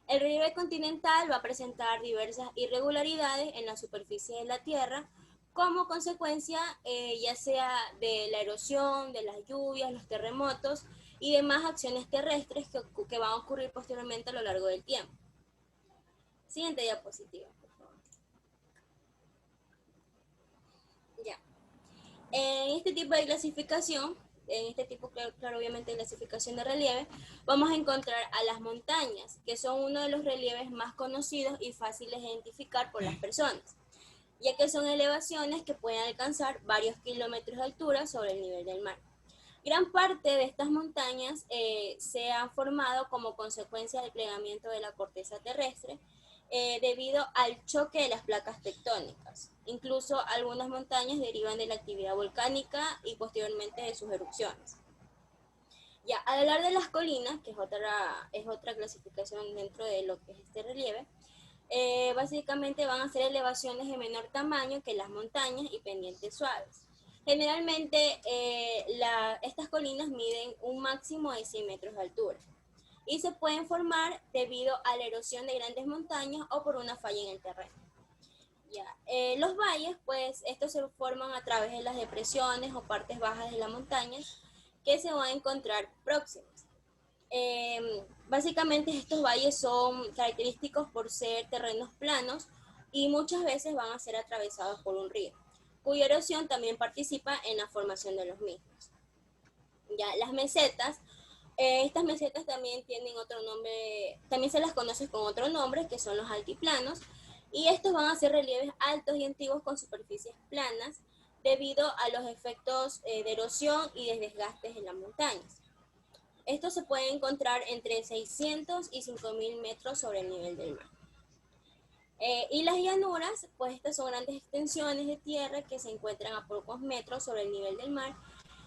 El relieve continental va a presentar diversas irregularidades en la superficie de la Tierra, como consecuencia ya sea de la erosión, de las lluvias, los terremotos y demás acciones terrestres que van a ocurrir posteriormente a lo largo del tiempo. Siguiente diapositiva, por favor. Ya. En este tipo de clasificación, claro, obviamente de clasificación de relieve, vamos a encontrar a las montañas, que son uno de los relieves más conocidos y fáciles de identificar por las personas, ya que son elevaciones que pueden alcanzar varios kilómetros de altura sobre el nivel del mar. Gran parte de estas montañas se han formado como consecuencia del plegamiento de la corteza terrestre debido al choque de las placas tectónicas. Incluso algunas montañas derivan de la actividad volcánica y posteriormente de sus erupciones. Ya, al hablar de las colinas, que es otra clasificación dentro de lo que es este relieve, básicamente van a ser elevaciones de menor tamaño que las montañas y pendientes suaves. Generalmente estas colinas miden un máximo de 100 metros de altura y se pueden formar debido a la erosión de grandes montañas o por una falla en el terreno. Ya. Los valles, pues estos se forman a través de las depresiones o partes bajas de la montaña que se van a encontrar próximas. Básicamente estos valles son característicos por ser terrenos planos y muchas veces van a ser atravesados por un río, cuya erosión también participa en la formación de los mismos. Ya, las mesetas, estas mesetas también tienen otro nombre, también se las conoce con otro nombre, que son los altiplanos, y estos van a ser relieves altos y antiguos con superficies planas debido a los efectos de erosión y de desgastes en las montañas. Estos se pueden encontrar entre 600 y 5.000 metros sobre el nivel del mar. Y las llanuras, pues estas son grandes extensiones de tierra que se encuentran a pocos metros sobre el nivel del mar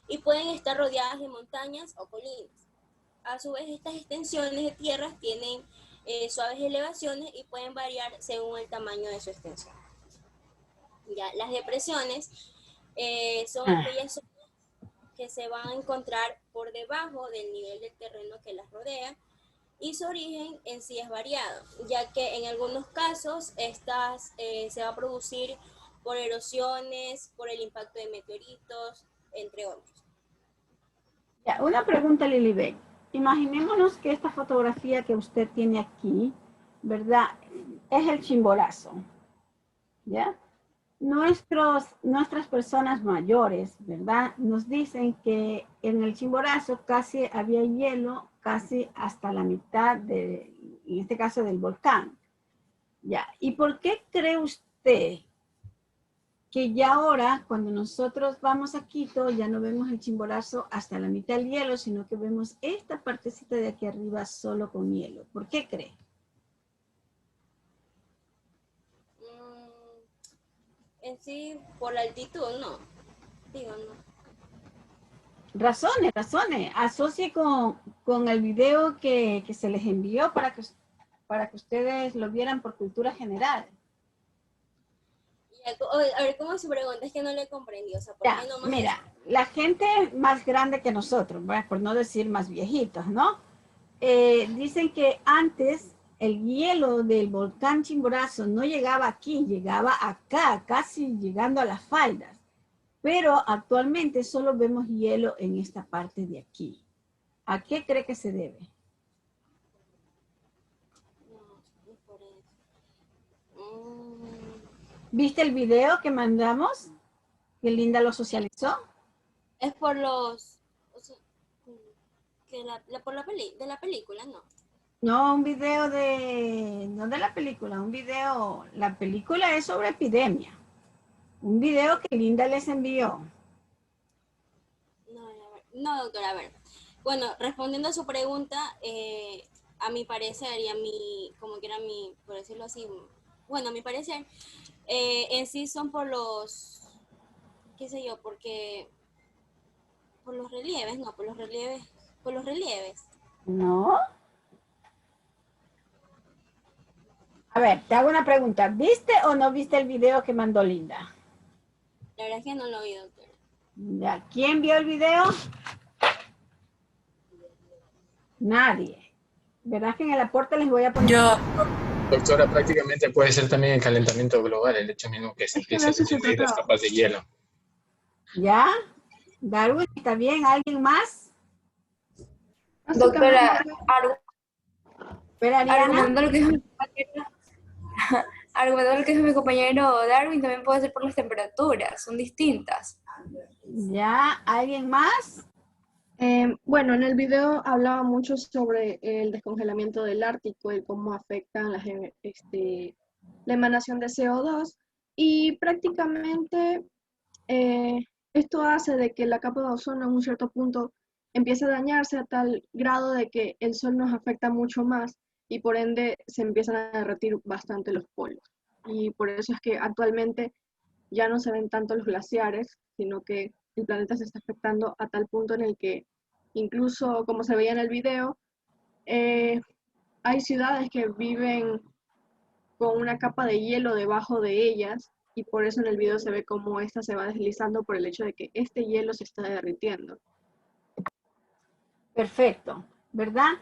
y pueden estar rodeadas de montañas o colinas. A su vez, estas extensiones de tierra tienen suaves elevaciones y pueden variar según el tamaño de su extensión. Ya, las depresiones son aquellas zonas que se van a encontrar por debajo del nivel del terreno que las rodea, y su origen en sí es variado, ya que en algunos casos estas se va a producir por erosiones, por el impacto de meteoritos, entre otros. Ya, una pregunta, Lilibet. Imaginémonos que esta fotografía que usted tiene aquí, ¿verdad? Es el Chimborazo, ¿ya? Nuestras personas mayores, ¿verdad? Nos dicen que en el Chimborazo casi había hielo, casi hasta la mitad en este caso del volcán. Ya. ¿Y por qué cree usted que ya ahora, cuando nosotros vamos a Quito, ya no vemos el Chimborazo hasta la mitad del hielo, sino que vemos esta partecita de aquí arriba solo con hielo? ¿Por qué cree? En sí, por la altitud, no. Digo, no. Razones. Asocie con el video que se les envió para que ustedes lo vieran por cultura general. A ver, ¿cómo se pregunta? Es que no le comprendí. O sea, ¿por qué no más? Mira, la gente más grande que nosotros, por no decir más viejitos, ¿no? dicen que antes el hielo del volcán Chimborazo no llegaba aquí, llegaba acá, casi llegando a las faldas. Pero actualmente solo vemos hielo en esta parte de aquí. ¿A qué cree que se debe? No, por eso. ¿Viste el video que mandamos? Que Linda lo socializó. Es por los... O sea, que por de la película, no. No, un video no de la película, un video, la película es sobre epidemia. Un video que Linda les envió. No, doctora, a ver. Bueno, respondiendo a su pregunta, a mi parecer y a mi, como quiera mi, por decirlo así, bueno, a mi parecer, en sí son por los, qué sé yo, porque, por los relieves, no, por los relieves. ¿No? A ver, te hago una pregunta. ¿Viste o no viste el video que mandó Linda? La verdad es que no lo vi, doctora. Ya, ¿quién vio el video? Nadie. ¿Verdad que en el aporte les voy a poner? Yo. Doctora, prácticamente puede ser también el calentamiento global, el hecho mismo que se empieza a fundir las capas de hielo. ¿Ya? Darwin, ¿está bien? ¿Alguien más? Doctora, Espera, argumentando lo que dijo mi compañero Darwin, también puede ser por las temperaturas, son distintas. ¿Ya? ¿Alguien más? Bueno, en el video hablaba mucho sobre el descongelamiento del Ártico y cómo afectan la emanación de CO2 y prácticamente esto hace de que la capa de ozono en un cierto punto empiece a dañarse a tal grado de que el sol nos afecta mucho más y por ende se empiezan a derretir bastante los polos. Y por eso es que actualmente ya no se ven tanto los glaciares, sino que el planeta se está afectando a tal punto en el que incluso, como se veía en el video, hay ciudades que viven con una capa de hielo debajo de ellas y por eso en el video se ve cómo esta se va deslizando por el hecho de que este hielo se está derritiendo. Perfecto, ¿verdad?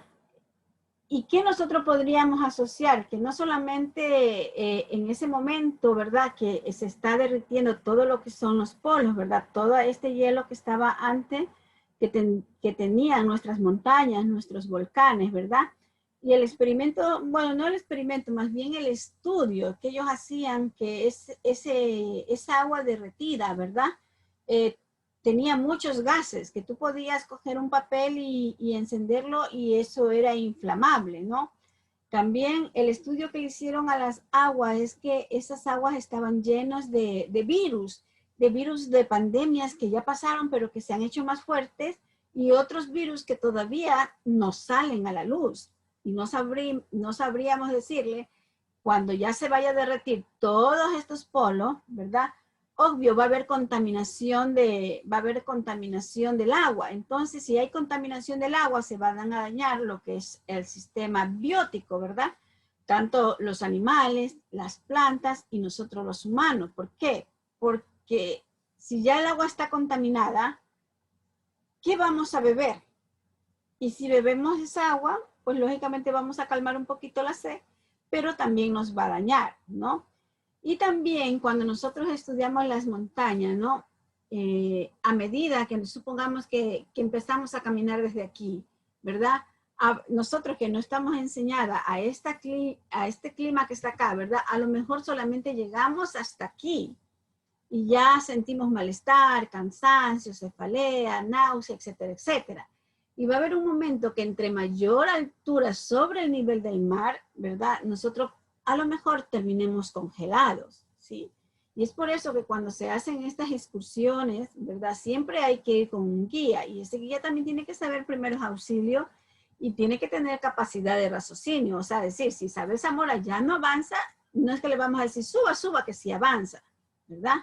¿Y qué nosotros podríamos asociar? Que no solamente en ese momento, ¿verdad? Que se está derritiendo todo lo que son los polos, ¿verdad? Todo este hielo que estaba antes, que tenían nuestras montañas, nuestros volcanes, ¿verdad? Y el experimento, bueno, no el experimento, más bien el estudio que ellos hacían, que esa agua derretida, ¿verdad? Tenía muchos gases, que tú podías coger un papel y encenderlo y eso era inflamable, ¿no? También el estudio que le hicieron a las aguas es que esas aguas estaban llenas de virus de pandemias que ya pasaron pero que se han hecho más fuertes y otros virus que todavía no salen a la luz. Y no sabríamos decirle, cuando ya se vaya a derretir todos estos polos, ¿verdad? Obvio, va a haber contaminación del agua. Entonces, si hay contaminación del agua, se van a dañar lo que es el sistema biótico, ¿verdad? Tanto los animales, las plantas y nosotros los humanos. ¿Por qué? Porque si ya el agua está contaminada, ¿qué vamos a beber? Y si bebemos esa agua, pues lógicamente vamos a calmar un poquito la sed, pero también nos va a dañar, ¿no? Y también cuando nosotros estudiamos las montañas, ¿no? A medida que supongamos que empezamos a caminar desde aquí, ¿verdad? Nosotros que no estamos enseñadas a este clima que está acá, ¿verdad? A lo mejor solamente llegamos hasta aquí y ya sentimos malestar, cansancio, cefalea, náusea, etcétera, etcétera. Y va a haber un momento que entre mayor altura sobre el nivel del mar, ¿verdad? Nosotros a lo mejor terminemos congelados, ¿sí? Y es por eso que cuando se hacen estas excursiones, ¿verdad? Siempre hay que ir con un guía y ese guía también tiene que saber primeros auxilios y tiene que tener capacidad de raciocinio, o sea, decir, si Isabel Zamora ya no avanza, no es que le vamos a decir, suba, suba, que sí avanza, ¿verdad?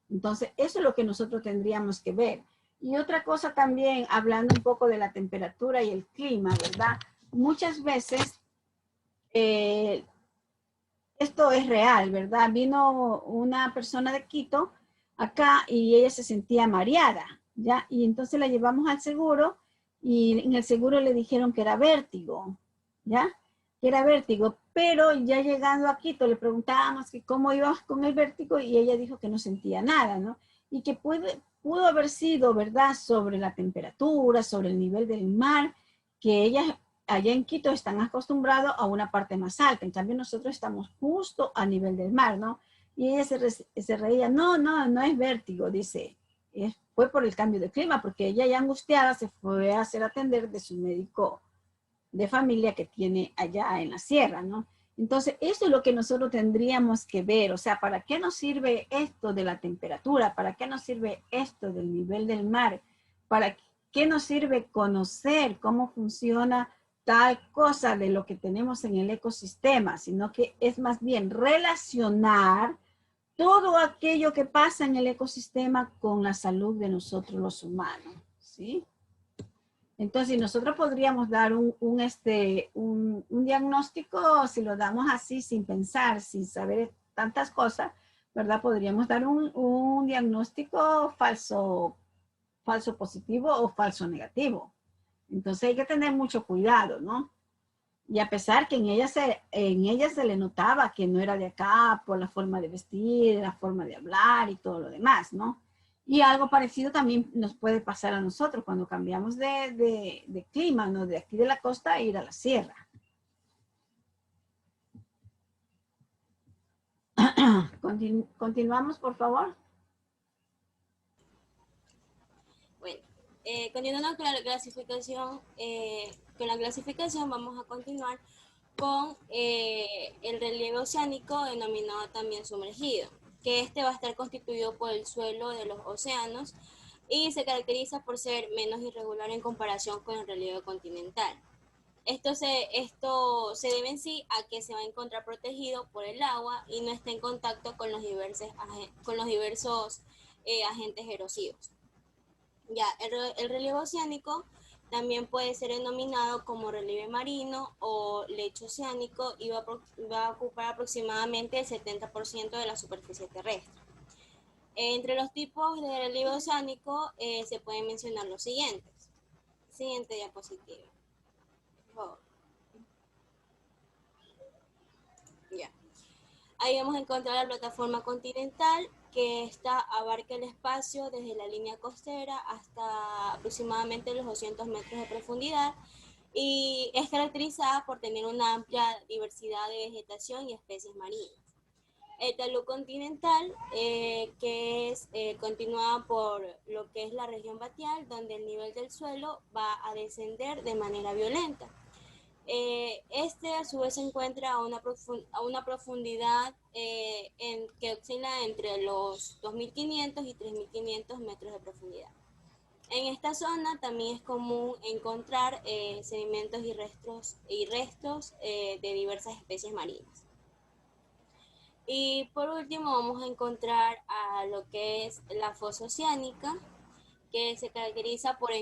Entonces, eso es lo que nosotros tendríamos que ver. Y otra cosa también, hablando un poco de la temperatura y el clima, ¿verdad? Muchas veces, esto es real, ¿verdad? Vino una persona de Quito acá y ella se sentía mareada, ¿ya? Y entonces la llevamos al seguro y en el seguro le dijeron que era vértigo, ¿ya? Que era vértigo, pero ya llegando a Quito le preguntábamos que cómo iba con el vértigo y ella dijo que no sentía nada, ¿no? Y que pudo haber sido, ¿verdad?, sobre la temperatura, sobre el nivel del mar, que ellas allá en Quito están acostumbrados a una parte más alta, en cambio nosotros estamos justo a nivel del mar, ¿no? Y ella se reía, no es vértigo, dice, fue por el cambio de clima, porque ella ya angustiada se fue a hacer atender de su médico de familia que tiene allá en la sierra, ¿no? Entonces, eso es lo que nosotros tendríamos que ver, o sea, ¿para qué nos sirve esto de la temperatura? ¿Para qué nos sirve esto del nivel del mar? ¿Para qué nos sirve conocer cómo funciona tal cosa de lo que tenemos en el ecosistema? Sino que es más bien relacionar todo aquello que pasa en el ecosistema con la salud de nosotros los humanos, ¿sí? Entonces, nosotros podríamos dar un diagnóstico, si lo damos así, sin pensar, sin saber tantas cosas, ¿verdad? Podríamos dar un diagnóstico falso positivo o falso negativo. Entonces, hay que tener mucho cuidado, ¿no? Y a pesar que en ella se le notaba que no era de acá por la forma de vestir, la forma de hablar y todo lo demás, ¿no? Y algo parecido también nos puede pasar a nosotros cuando cambiamos de clima, ¿no? De aquí de la costa a ir a la sierra. Continuamos, por favor. Bueno, continuando con la clasificación, vamos a continuar con el relieve oceánico denominado también sumergido, que este va a estar constituido por el suelo de los océanos y se caracteriza por ser menos irregular en comparación con el relieve continental. Esto se debe en sí a que se va a encontrar protegido por el agua y no está en contacto con los diversos agentes erosivos. Ya, el relieve oceánico también puede ser denominado como relieve marino o lecho oceánico y va a ocupar aproximadamente el 70% de la superficie terrestre. Entre los tipos de relieve oceánico se pueden mencionar los siguientes. Siguiente diapositiva. Por favor. Ya. Ahí vamos a encontrar la plataforma continental, que abarca el espacio desde la línea costera hasta aproximadamente los 200 metros de profundidad y es caracterizada por tener una amplia diversidad de vegetación y especies marinas. El talud continental, que continúa por lo que es la región batial, donde el nivel del suelo va a descender de manera violenta. Este a su vez se encuentra a una profundidad que oscila entre los 2.500 y 3.500 metros de profundidad. En esta zona también es común encontrar sedimentos y restos de diversas especies marinas. Y por último vamos a encontrar a lo que es la fosa oceánica, que se caracteriza por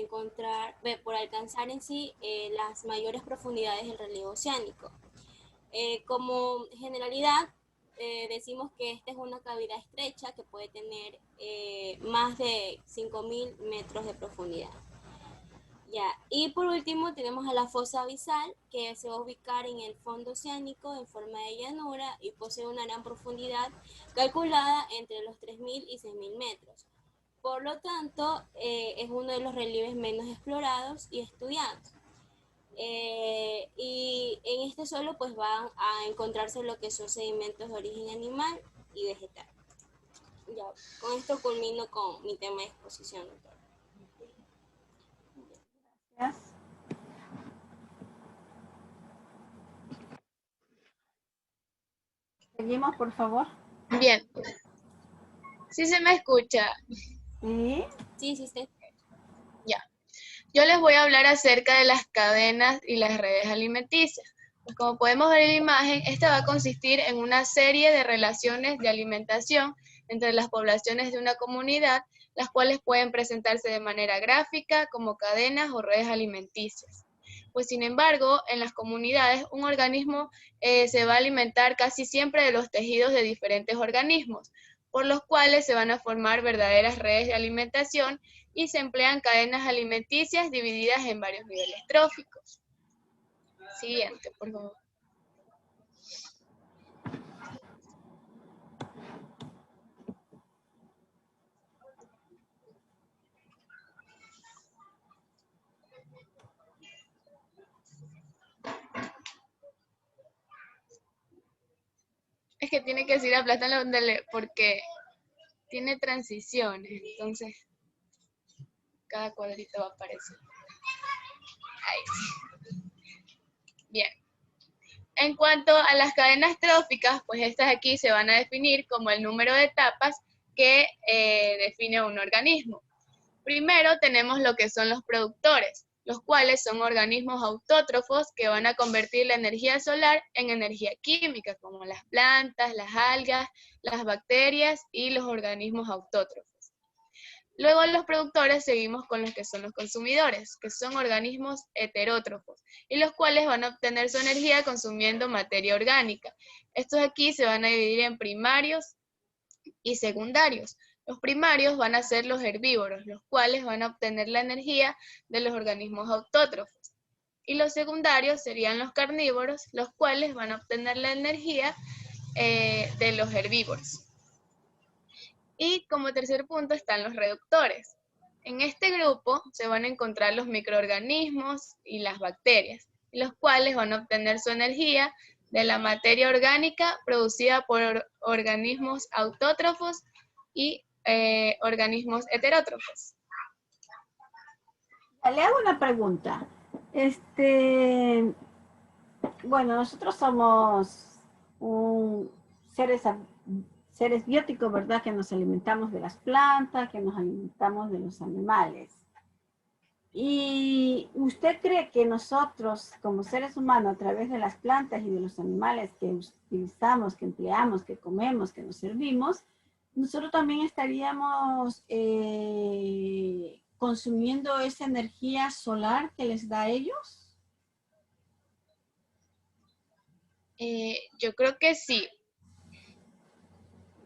alcanzar en sí las mayores profundidades del relieve oceánico. Como generalidad, decimos que esta es una cavidad estrecha que puede tener más de 5.000 metros de profundidad. Ya. Y por último tenemos a la fosa abisal, que se va a ubicar en el fondo oceánico en forma de llanura y posee una gran profundidad calculada entre los 3.000 y 6.000 metros. Por lo tanto, es uno de los relieves menos explorados y estudiados. Y en este suelo pues van a encontrarse lo que son sedimentos de origen animal y vegetal. Ya, con esto culmino con mi tema de exposición, doctora. Gracias. Seguimos, por favor. Bien. ¿Sí se me escucha? Sí. Sí. Ya. Yo les voy a hablar acerca de las cadenas y las redes alimenticias. Pues como podemos ver en la imagen, esta va a consistir en una serie de relaciones de alimentación entre las poblaciones de una comunidad, las cuales pueden presentarse de manera gráfica como cadenas o redes alimenticias. Pues sin embargo, en las comunidades, un organismo se va a alimentar casi siempre de los tejidos de diferentes organismos. por los cuales se van a formar verdaderas redes de alimentación y se emplean cadenas alimenticias divididas en varios niveles tróficos. Siguiente, por favor. Es que tiene que decir aplastarlo porque tiene transiciones, entonces cada cuadrito va a aparecer. Ahí sí. Bien. En cuanto a las cadenas tróficas, pues estas aquí se van a definir como el número de etapas que define un organismo. Primero tenemos lo que son los productores, los cuales son organismos autótrofos que van a convertir la energía solar en energía química, como las plantas, las algas, las bacterias y los organismos autótrofos. Luego los productores seguimos con los que son los consumidores, que son organismos heterótrofos, y los cuales van a obtener su energía consumiendo materia orgánica. Estos aquí se van a dividir en primarios y secundarios. Los primarios van a ser los herbívoros, los cuales van a obtener la energía de los organismos autótrofos. Y los secundarios serían los carnívoros, los cuales van a obtener la energía de los herbívoros. Y como tercer punto están los reductores. En este grupo se van a encontrar los microorganismos y las bacterias, los cuales van a obtener su energía de la materia orgánica producida por organismos autótrofos y organismos heterótrofos. Le hago una pregunta. Bueno, nosotros somos seres bióticos, ¿verdad? Que nos alimentamos de las plantas, que nos alimentamos de los animales. ¿Y usted cree que nosotros, como seres humanos, a través de las plantas y de los animales que utilizamos, que empleamos, que comemos, que nos servimos, nosotros también estaríamos consumiendo esa energía solar que les da a ellos? Yo creo que sí.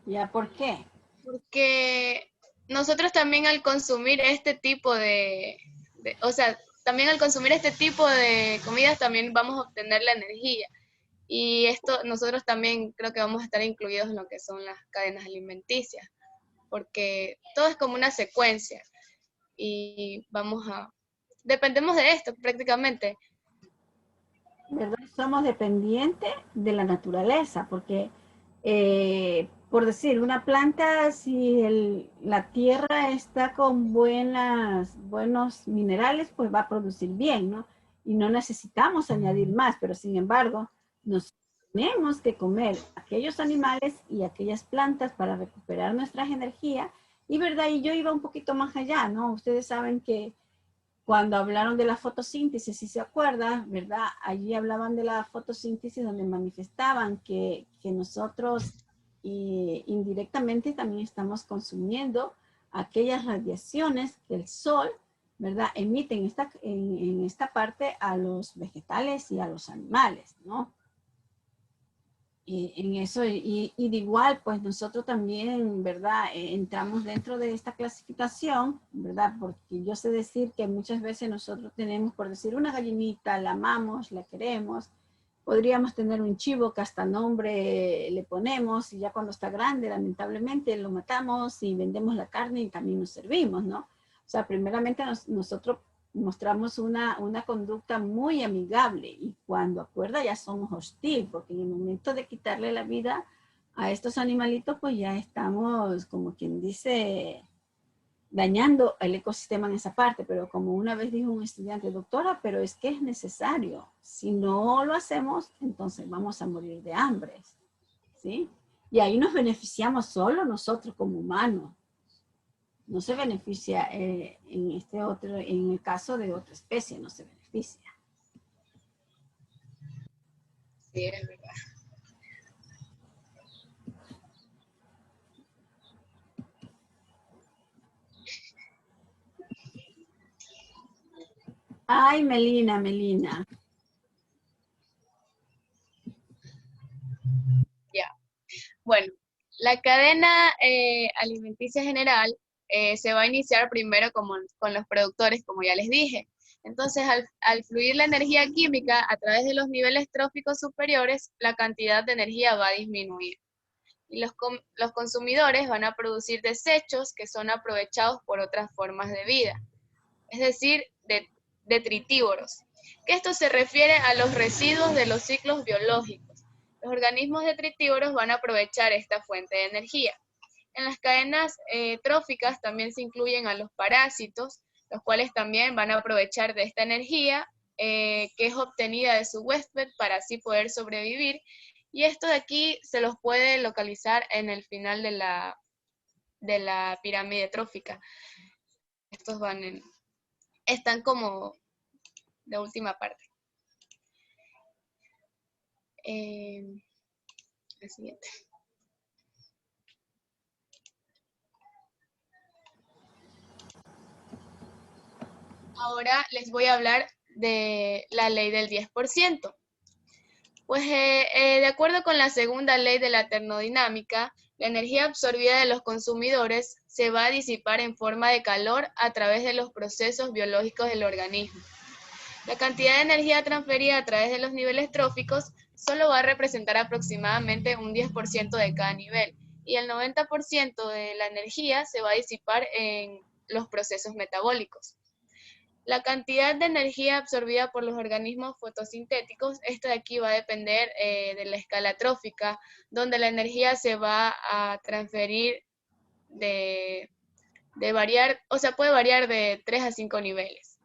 ¿Ya por qué? Porque nosotros también al consumir este tipo también al consumir este tipo de comidas también vamos a obtener la energía. Y esto nosotros también creo que vamos a estar incluidos en lo que son las cadenas alimenticias, porque todo es como una secuencia y dependemos de esto prácticamente. ¿Verdad? Somos dependientes de la naturaleza, porque por decir, una planta, si la tierra está con buenos minerales, pues va a producir bien, ¿no? Y no necesitamos añadir más, pero sin embargo, nos tenemos que comer aquellos animales y aquellas plantas para recuperar nuestras energías. Y verdad, y yo iba un poquito más allá, ¿no? Ustedes saben que cuando hablaron de la fotosíntesis, si se acuerdan, ¿verdad? Allí hablaban de la fotosíntesis donde manifestaban que nosotros indirectamente también estamos consumiendo aquellas radiaciones que el sol, ¿verdad? Emite en esta parte a los vegetales y a los animales, ¿no? En eso, y de igual, pues nosotros también, ¿verdad? Entramos dentro de esta clasificación, ¿verdad? Porque yo sé decir que muchas veces nosotros tenemos, por decir, una gallinita, la amamos, la queremos, podríamos tener un chivo que hasta nombre le ponemos, y ya cuando está grande, lamentablemente, lo matamos y vendemos la carne y también nos servimos, ¿no? O sea, primeramente nosotros mostramos una conducta muy amigable y cuando acuerda ya somos hostil, porque en el momento de quitarle la vida a estos animalitos, pues ya estamos, como quien dice, dañando el ecosistema en esa parte. Pero como una vez dijo un estudiante, doctora, pero es que es necesario. Si no lo hacemos, entonces vamos a morir de hambre, ¿sí? Y ahí nos beneficiamos solo nosotros como humanos. No se beneficia en el caso de otra especie, no se beneficia. Sí, es verdad. Ay, Melina. Ya. Bueno, La cadena alimenticia general se va a iniciar primero con los productores, como ya les dije. Entonces, al fluir la energía química a través de los niveles tróficos superiores, la cantidad de energía va a disminuir. Y los consumidores van a producir desechos que son aprovechados por otras formas de vida, es decir, detritívoros. Que esto se refiere a los residuos de los ciclos biológicos. Los organismos detritívoros van a aprovechar esta fuente de energía. En las cadenas tróficas también se incluyen a los parásitos, los cuales también van a aprovechar de esta energía que es obtenida de su huésped para así poder sobrevivir. Y esto de aquí se los puede localizar en el final de la pirámide trófica. Estos están como de última parte. El siguiente. Ahora les voy a hablar de la ley del 10%. Pues de acuerdo con la segunda ley de la termodinámica, la energía absorbida de los consumidores se va a disipar en forma de calor a través de los procesos biológicos del organismo. La cantidad de energía transferida a través de los niveles tróficos solo va a representar aproximadamente un 10% de cada nivel, y el 90% de la energía se va a disipar en los procesos metabólicos. La cantidad de energía absorbida por los organismos fotosintéticos, esto de aquí va a depender de la escala trófica, donde la energía se va a transferir puede variar de 3 a 5 niveles.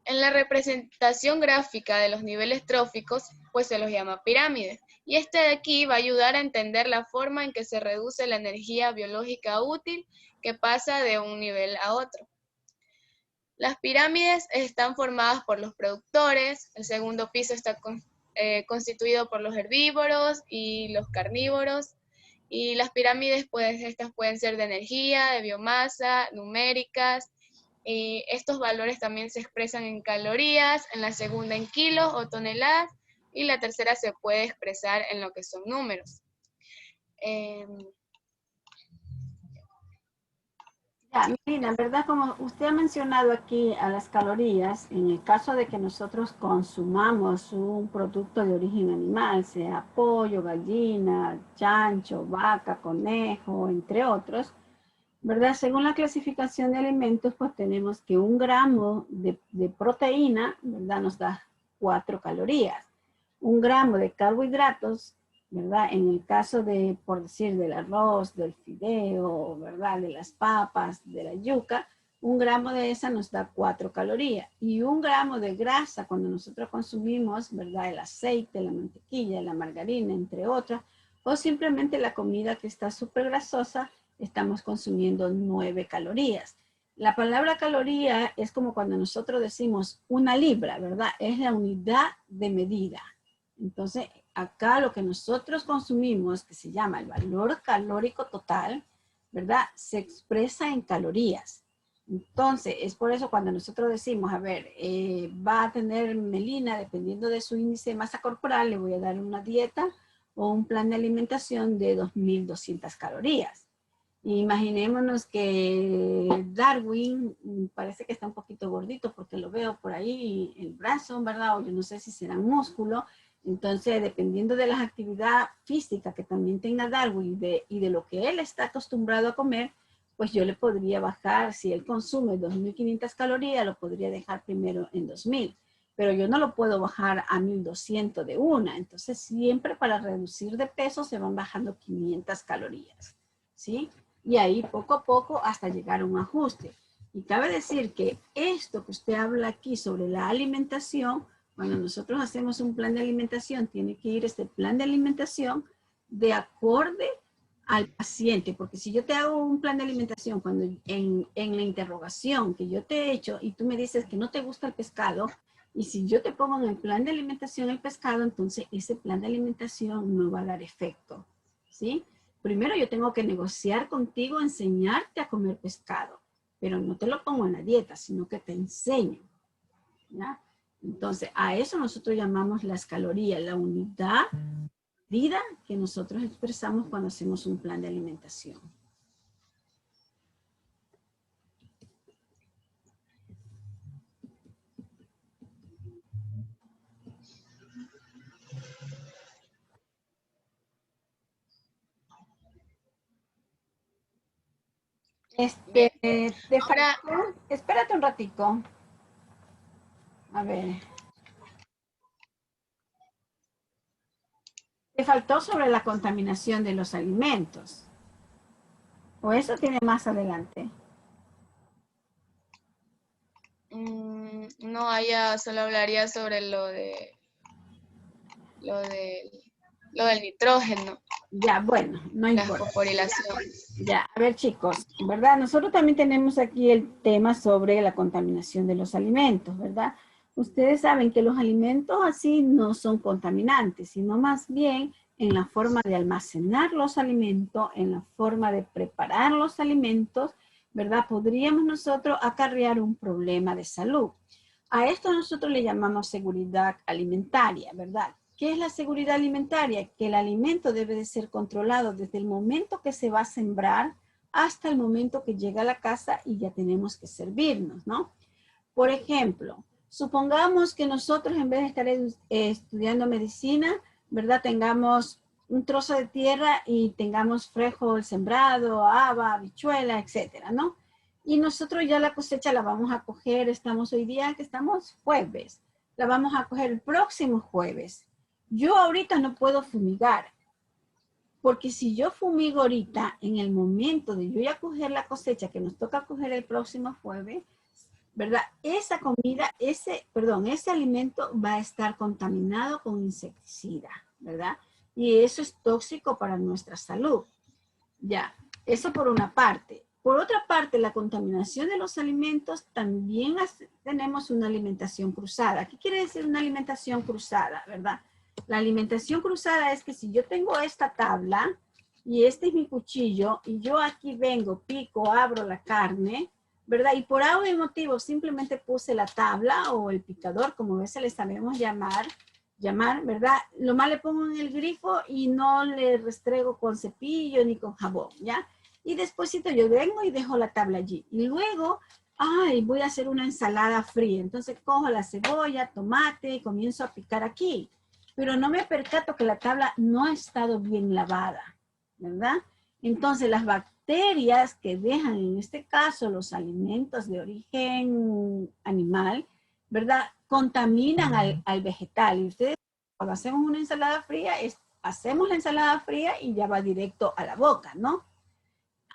En la representación gráfica de los niveles tróficos, pues se los llama pirámides, y este de aquí va a ayudar a entender la forma en que se reduce la energía biológica útil que pasa de un nivel a otro. Las pirámides están formadas por los productores, el segundo piso está constituido por los herbívoros y los carnívoros, y las pirámides, pues estas pueden ser de energía, de biomasa, numéricas, y estos valores también se expresan en calorías, en la segunda en kilos o toneladas, y la tercera se puede expresar en lo que son números. Ya, Melina, en verdad, como usted ha mencionado aquí a las calorías, en el caso de que nosotros consumamos un producto de origen animal, sea pollo, gallina, chancho, vaca, conejo, entre otros, ¿verdad? Según la clasificación de alimentos, pues tenemos que 1 gramo de proteína, ¿verdad? Nos da 4 calorías. 1 gramo de carbohidratos, ¿verdad? En el caso de, por decir, del arroz, del fideo, ¿verdad? De las papas, de la yuca, 1 gramo de esa nos da 4 calorías. Y 1 gramo de grasa, cuando nosotros consumimos, ¿verdad? El aceite, la mantequilla, la margarina, entre otras, o simplemente la comida que está súper grasosa, estamos consumiendo 9 calorías. La palabra caloría es como cuando nosotros decimos 1 libra, ¿verdad? Es la unidad de medida. Entonces, acá lo que nosotros consumimos, que se llama el valor calórico total, ¿verdad? Se expresa en calorías. Entonces, es por eso cuando nosotros decimos, a ver, va a tener Melina, dependiendo de su índice de masa corporal, le voy a dar una dieta o un plan de alimentación de 2.200 calorías. Imaginémonos que Darwin parece que está un poquito gordito porque lo veo por ahí, el brazo, ¿verdad? O yo no sé si será músculo. Entonces, dependiendo de la actividad física que también tenga Darwin y de lo que él está acostumbrado a comer, pues yo le podría bajar, si él consume 2.500 calorías, lo podría dejar primero en 2.000. Pero yo no lo puedo bajar a 1.200 de una. Entonces, siempre para reducir de peso se van bajando 500 calorías, ¿sí? Y ahí poco a poco hasta llegar a un ajuste. Y cabe decir que esto que usted habla aquí sobre la alimentación, cuando nosotros hacemos un plan de alimentación, tiene que ir este plan de alimentación de acorde al paciente. Porque si yo te hago un plan de alimentación cuando en la interrogación que yo te he hecho y tú me dices que no te gusta el pescado, y si yo te pongo en el plan de alimentación el pescado, entonces ese plan de alimentación no va a dar efecto, ¿sí? Primero yo tengo que negociar contigo, enseñarte a comer pescado, pero no te lo pongo en la dieta, sino que te enseño, ¿ya? Entonces, a eso nosotros llamamos las calorías, la unidad medida que nosotros expresamos cuando hacemos un plan de alimentación. Ahora, espérate un ratico. A ver. Te faltó sobre la contaminación de los alimentos. ¿O eso tiene más adelante? No, allá solo hablaría sobre lo del nitrógeno. Ya, bueno, no La importa. fosforilación. Ya, a ver chicos, ¿verdad? Nosotros también tenemos aquí el tema sobre la contaminación de los alimentos, ¿verdad? Ustedes saben que los alimentos así no son contaminantes, sino más bien en la forma de almacenar los alimentos, en la forma de preparar los alimentos, ¿verdad? Podríamos nosotros acarrear un problema de salud. A esto nosotros le llamamos seguridad alimentaria, ¿verdad? ¿Qué es la seguridad alimentaria? Que el alimento debe de ser controlado desde el momento que se va a sembrar hasta el momento que llega a la casa y ya tenemos que servirnos, ¿no? Por ejemplo, supongamos que nosotros en vez de estar estudiando medicina, ¿verdad? Tengamos un trozo de tierra y tengamos frijol sembrado, haba, habichuela, etcétera, ¿no? Y nosotros ya la cosecha la vamos a coger, estamos hoy día que estamos jueves, la vamos a coger el próximo jueves. Yo ahorita no puedo fumigar, porque si yo fumigo ahorita, en el momento de yo ya coger la cosecha que nos toca coger el próximo jueves, ¿verdad? Esa comida, ese alimento va a estar contaminado con insecticida, ¿verdad? Y eso es tóxico para nuestra salud. Ya, eso por una parte. Por otra parte, la contaminación de los alimentos, también tenemos una alimentación cruzada. ¿Qué quiere decir una alimentación cruzada, verdad? La alimentación cruzada es que si yo tengo esta tabla y este es mi cuchillo y yo aquí vengo, pico, abro la carne, ¿verdad? Y por algún motivo simplemente puse la tabla o el picador, como a veces le sabemos llamar, ¿verdad? Lo más le pongo en el grifo y no le restrego con cepillo ni con jabón, ¿ya? Y despuésito yo vengo y dejo la tabla allí. Y luego, voy a hacer una ensalada fría. Entonces cojo la cebolla, tomate y comienzo a picar aquí. Pero no me percato que la tabla no ha estado bien lavada, ¿verdad? Entonces las bacterias que dejan en este caso los alimentos de origen animal, ¿verdad? Contaminan al vegetal. Y ustedes cuando hacemos una ensalada fría, hacemos la ensalada fría y ya va directo a la boca, ¿no?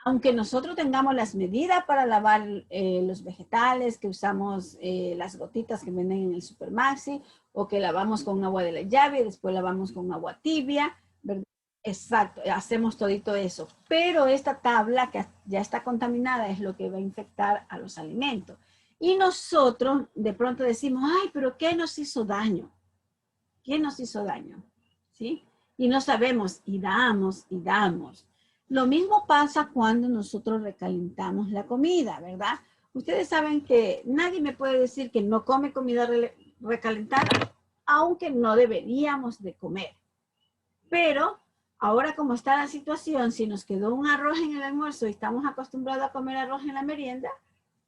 Aunque nosotros tengamos las medidas para lavar los vegetales, que usamos las gotitas que venden en el Supermaxi, o que lavamos con agua de la llave y después lavamos con agua tibia, ¿verdad? Exacto, hacemos todito eso. Pero esta tabla que ya está contaminada es lo que va a infectar a los alimentos. Y nosotros de pronto decimos, ay, pero ¿qué nos hizo daño? ¿Qué nos hizo daño? ¿Sí? Y no sabemos, y damos, y damos. Lo mismo pasa cuando nosotros recalentamos la comida, ¿verdad? Ustedes saben que nadie me puede decir que no come comida recalentada, aunque no deberíamos de comer. Pero ahora como está la situación, si nos quedó un arroz en el almuerzo y estamos acostumbrados a comer arroz en la merienda,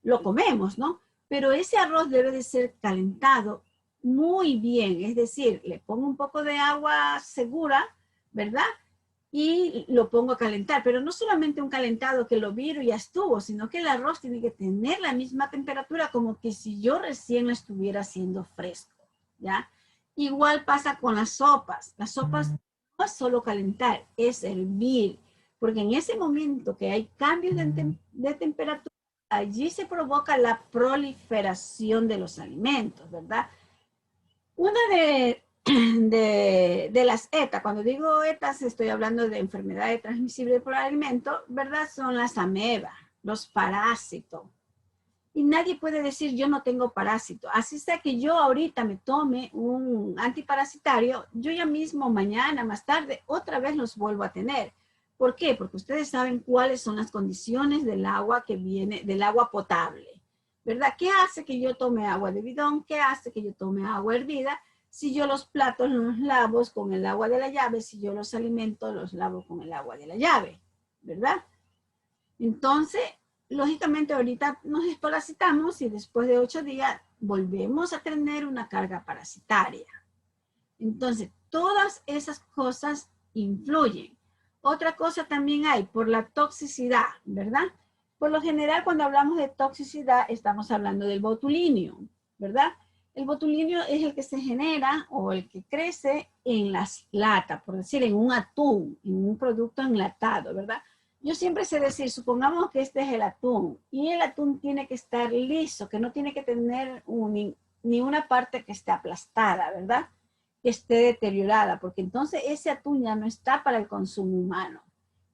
lo comemos, ¿no? Pero ese arroz debe de ser calentado muy bien, es decir, le pongo un poco de agua segura, ¿verdad? Y lo pongo a calentar, pero no solamente un calentado que lo viro y ya estuvo, sino que el arroz tiene que tener la misma temperatura como que si yo recién lo estuviera haciendo fresco, ¿ya? Igual pasa con las sopas. Las sopas no es solo calentar, es hervir, porque en ese momento que hay cambios de temperatura, allí se provoca la proliferación de los alimentos, ¿verdad? Una de las ETA, cuando digo ETAs estoy hablando de enfermedades transmisibles por alimento, ¿verdad? Son las amebas, los parásitos. Y nadie puede decir yo no tengo parásito. Así sea que yo ahorita me tome un antiparasitario, yo ya mismo mañana, más tarde, otra vez los vuelvo a tener. ¿Por qué? Porque ustedes saben cuáles son las condiciones del agua que viene, del agua potable, ¿verdad? ¿Qué hace que yo tome agua de bidón? ¿Qué hace que yo tome agua hervida? Si yo los platos los lavo con el agua de la llave, si yo los alimentos los lavo con el agua de la llave, ¿verdad? Entonces, lógicamente ahorita nos desparasitamos y después de 8 días volvemos a tener una carga parasitaria. Entonces, todas esas cosas influyen. Otra cosa también hay por la toxicidad, ¿verdad? Por lo general, cuando hablamos de toxicidad, estamos hablando del botulinio, ¿verdad? El botulinio es el que se genera o el que crece en las latas, por decir, en un atún, en un producto enlatado, ¿verdad? Yo siempre sé decir, supongamos que este es el atún, y el atún tiene que estar liso, que no tiene que tener ni una parte que esté aplastada, ¿verdad? Que esté deteriorada, porque entonces ese atún ya no está para el consumo humano.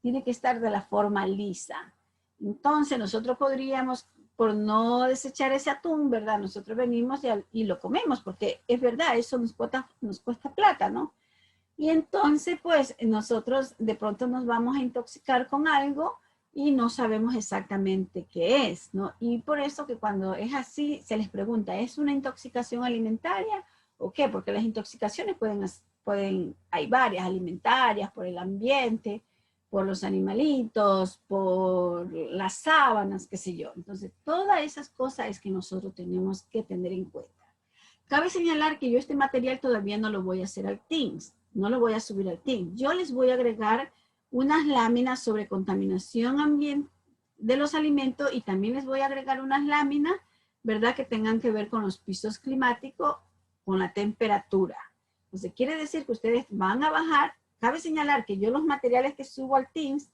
Tiene que estar de la forma lisa. Entonces nosotros podríamos, por no desechar ese atún, ¿verdad? Nosotros venimos y lo comemos, porque es verdad, eso nos cuesta plata, ¿no? Y entonces, pues, nosotros de pronto nos vamos a intoxicar con algo y no sabemos exactamente qué es, ¿no? Y por eso que cuando es así, se les pregunta, ¿es una intoxicación alimentaria o qué? Porque las intoxicaciones hay varias, alimentarias, por el ambiente, por los animalitos, por las sábanas, qué sé yo. Entonces, todas esas cosas es que nosotros tenemos que tener en cuenta. Cabe señalar que yo este material todavía no lo voy a hacer al Teams, no lo voy a subir al Teams. Yo les voy a agregar unas láminas sobre contaminación ambiental de los alimentos y también les voy a agregar unas láminas, ¿verdad? Que tengan que ver con los pisos climáticos, con la temperatura. Entonces, quiere decir que ustedes van a bajar. Cabe señalar que yo los materiales que subo al Teams,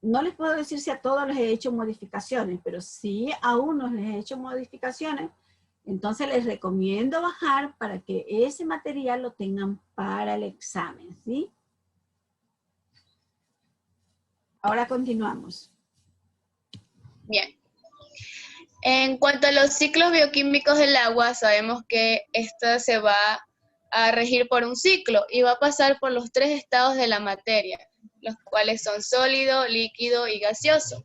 no les puedo decir si a todos les he hecho modificaciones, pero sí a unos les he hecho modificaciones. Entonces les recomiendo bajar para que ese material lo tengan para el examen, ¿sí? Ahora continuamos. Bien. En cuanto a los ciclos bioquímicos del agua, sabemos que esta se va a regir por un ciclo y va a pasar por los 3 estados de la materia, los cuales son sólido, líquido y gaseoso.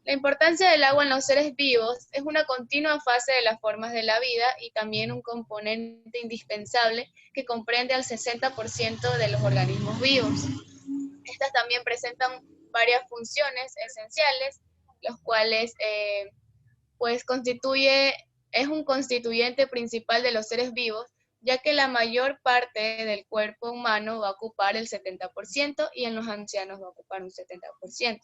La importancia del agua en los seres vivos es una continua fase de las formas de la vida y también un componente indispensable que comprende al 60% de los organismos vivos. Estas también presentan varias funciones esenciales, los cuales pues es un constituyente principal de los seres vivos, ya que la mayor parte del cuerpo humano va a ocupar el 70% y en los ancianos va a ocupar un 70%.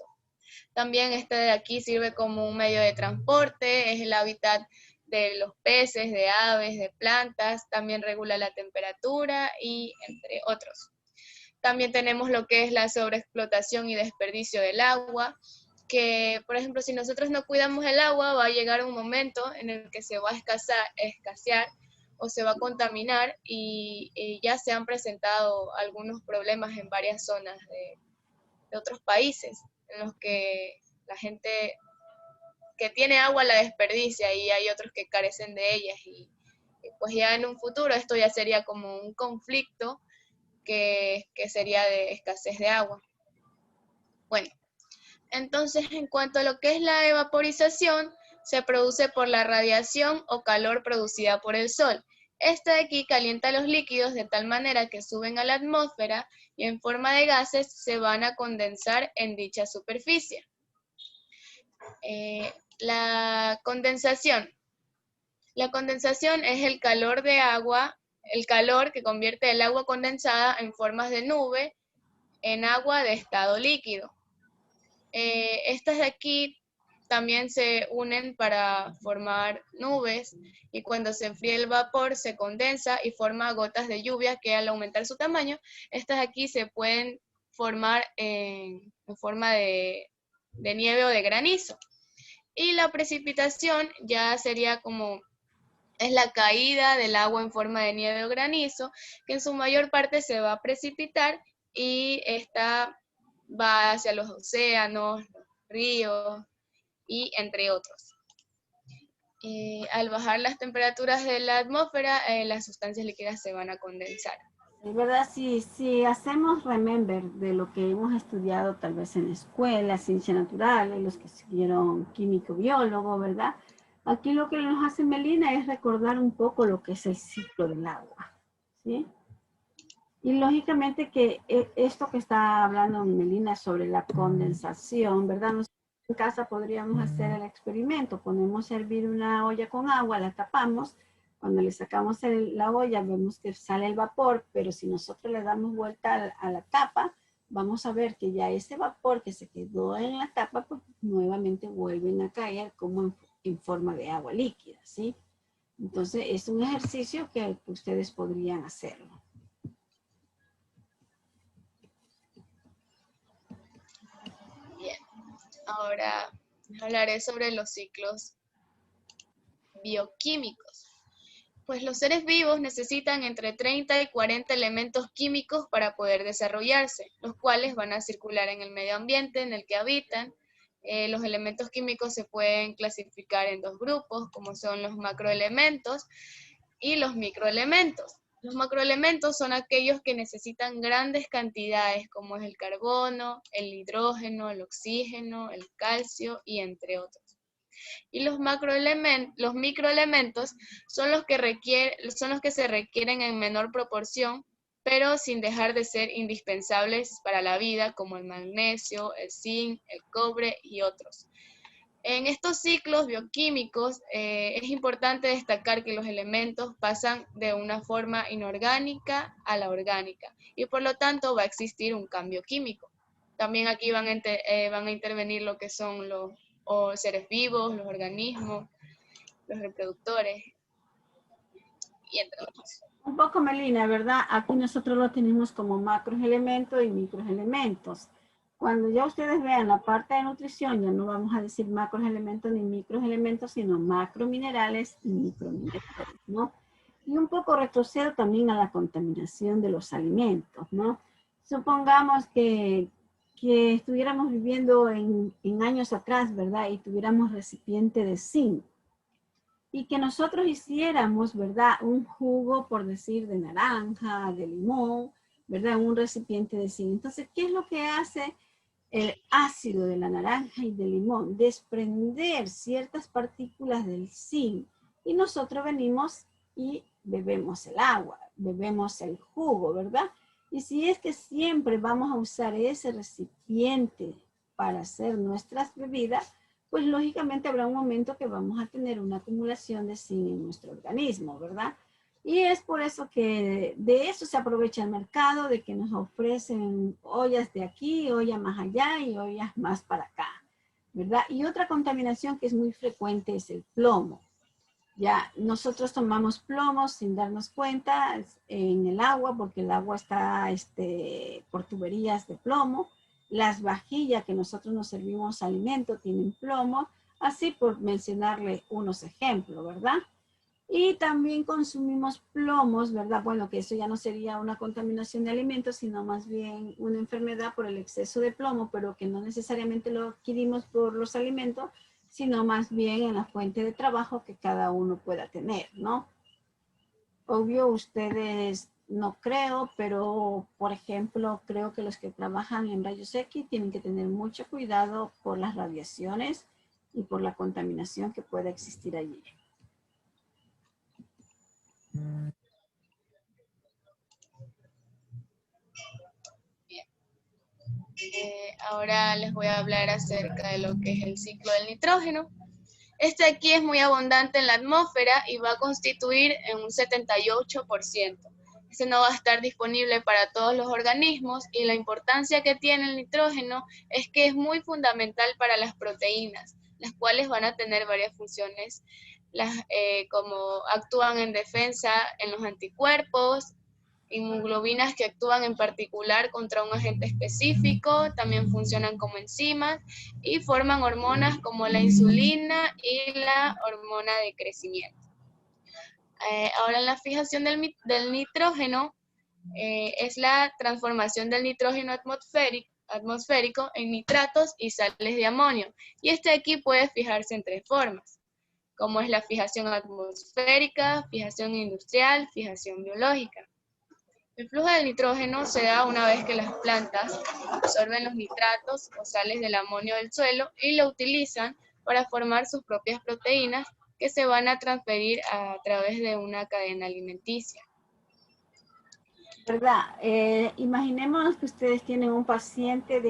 También este de aquí sirve como un medio de transporte, es el hábitat de los peces, de aves, de plantas, también regula la temperatura y entre otros. También tenemos lo que es la sobreexplotación y desperdicio del agua, que por ejemplo si nosotros no cuidamos el agua va a llegar un momento en el que se va a escasear o se va a contaminar y ya se han presentado algunos problemas en varias zonas de otros países, en los que la gente que tiene agua la desperdicia y hay otros que carecen de ellas y pues ya en un futuro esto ya sería como un conflicto que sería de escasez de agua. Bueno, entonces en cuanto a lo que es la evaporización, se produce por la radiación o calor producida por el sol. Esta de aquí calienta los líquidos de tal manera que suben a la atmósfera y en forma de gases se van a condensar en dicha superficie. La condensación. La condensación es el calor de agua, el calor que convierte el agua condensada en formas de nube en agua de estado líquido. Estas de aquí también se unen para formar nubes y cuando se enfría el vapor se condensa y forma gotas de lluvia que al aumentar su tamaño, estas aquí se pueden formar en forma de nieve o de granizo. Y la precipitación ya sería como, es la caída del agua en forma de nieve o granizo, que en su mayor parte se va a precipitar y esta va hacia los océanos, los ríos y entre otros. Al bajar las temperaturas de la atmósfera, las sustancias líquidas se van a condensar. Es verdad, si hacemos remember de lo que hemos estudiado tal vez en la escuela, ciencia natural, los que siguieron químico, biólogo, ¿verdad? Aquí lo que nos hace Melina es recordar un poco lo que es el ciclo del agua, ¿sí? Y lógicamente que esto que está hablando Melina sobre la condensación, ¿verdad? Nosotros en casa podríamos hacer el experimento, ponemos a hervir una olla con agua, la tapamos, cuando le sacamos la olla vemos que sale el vapor, pero si nosotros le damos vuelta a la tapa, vamos a ver que ya ese vapor que se quedó en la tapa, pues nuevamente vuelven a caer como en forma de agua líquida, ¿sí? Entonces es un ejercicio que ustedes podrían hacerlo. Bien, ahora hablaré sobre los ciclos bioquímicos. Pues los seres vivos necesitan entre 30 y 40 elementos químicos para poder desarrollarse, los cuales van a circular en el medio ambiente en el que habitan. Los elementos químicos se pueden clasificar en dos grupos, como son los macroelementos y los microelementos. Los macroelementos son aquellos que necesitan grandes cantidades, como es el carbono, el hidrógeno, el oxígeno, el calcio y entre otros. Y los microelementos son los que se requieren en menor proporción, pero sin dejar de ser indispensables para la vida, como el magnesio, el zinc, el cobre y otros. En estos ciclos bioquímicos es importante destacar que los elementos pasan de una forma inorgánica a la orgánica y por lo tanto va a existir un cambio químico. También aquí van a intervenir lo que son los seres vivos, los organismos, los reproductores y entre otros. Un poco, Melina, ¿verdad? Aquí nosotros lo tenemos como macroelementos y microelementos. Cuando ya ustedes vean la parte de nutrición, ya no vamos a decir macroelementos ni microelementos, sino macrominerales y microminerales, ¿no? Y un poco retrocedo también a la contaminación de los alimentos, ¿no? Supongamos que estuviéramos viviendo en años atrás, ¿verdad? Y tuviéramos recipiente de zinc. Y que nosotros hiciéramos, ¿verdad? Un jugo, por decir, de naranja, de limón, ¿verdad? Un recipiente de zinc. Entonces, ¿qué es lo que hace el ácido de la naranja y del limón? Desprender ciertas partículas del zinc. Y nosotros venimos y bebemos el agua, bebemos el jugo, ¿verdad? Y si es que siempre vamos a usar ese recipiente para hacer nuestras bebidas, pues lógicamente habrá un momento que vamos a tener una acumulación de zinc en nuestro organismo, ¿verdad? Y es por eso que de eso se aprovecha el mercado, de que nos ofrecen ollas de aquí, ollas más allá y ollas más para acá, ¿verdad? Y otra contaminación que es muy frecuente es el plomo. Ya, nosotros tomamos plomo sin darnos cuenta en el agua, porque el agua está por tuberías de plomo. Las vajillas que nosotros nos servimos alimento tienen plomo, así por mencionarle unos ejemplos, ¿verdad? Y también consumimos plomos, ¿verdad? Bueno, que eso ya no sería una contaminación de alimentos, sino más bien una enfermedad por el exceso de plomo, pero que no necesariamente lo adquirimos por los alimentos, sino más bien en la fuente de trabajo que cada uno pueda tener, ¿no? Obvio, ustedes no creo, pero por ejemplo, creo que los que trabajan en rayos X tienen que tener mucho cuidado por las radiaciones y por la contaminación que pueda existir allí. Ahora les voy a hablar acerca de lo que es el ciclo del nitrógeno. Este aquí es muy abundante en la atmósfera y va a constituir en un 78%. Este no va a estar disponible para todos los organismos y la importancia que tiene el nitrógeno es que es muy fundamental para las proteínas, las cuales van a tener varias funciones, como actúan en defensa en los anticuerpos, inmunoglobinas que actúan en particular contra un agente específico, también funcionan como enzimas y forman hormonas como la insulina y la hormona de crecimiento. Ahora en la fijación del nitrógeno es la transformación del nitrógeno atmosférico en nitratos y sales de amonio. Y este aquí puede fijarse en tres formas, como es la fijación atmosférica, fijación industrial, fijación biológica. El flujo del nitrógeno se da una vez que las plantas absorben los nitratos o sales del amonio del suelo y lo utilizan para formar sus propias proteínas que se van a transferir a través de una cadena alimenticia. ¿Verdad? Imaginemos que ustedes tienen un paciente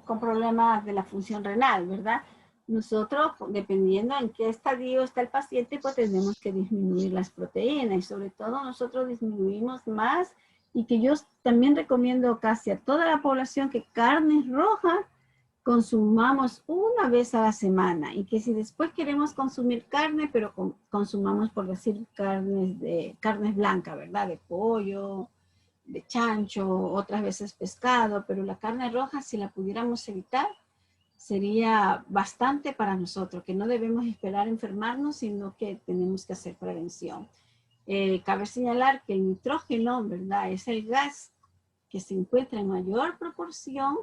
con problemas de la función renal, ¿verdad? Nosotros, dependiendo en qué estadio está el paciente, pues tenemos que disminuir las proteínas y sobre todo nosotros disminuimos más y que yo también recomiendo casi a toda la población que carnes rojas consumamos una vez a la semana y que si después queremos consumir carne, pero consumamos, por decir, carnes blancas, ¿verdad? De pollo, de chancho, otras veces pescado, pero la carne roja, si la pudiéramos evitar, sería bastante para nosotros, que no debemos esperar enfermarnos, sino que tenemos que hacer prevención. Cabe señalar que el nitrógeno, ¿verdad? Es el gas que se encuentra en mayor proporción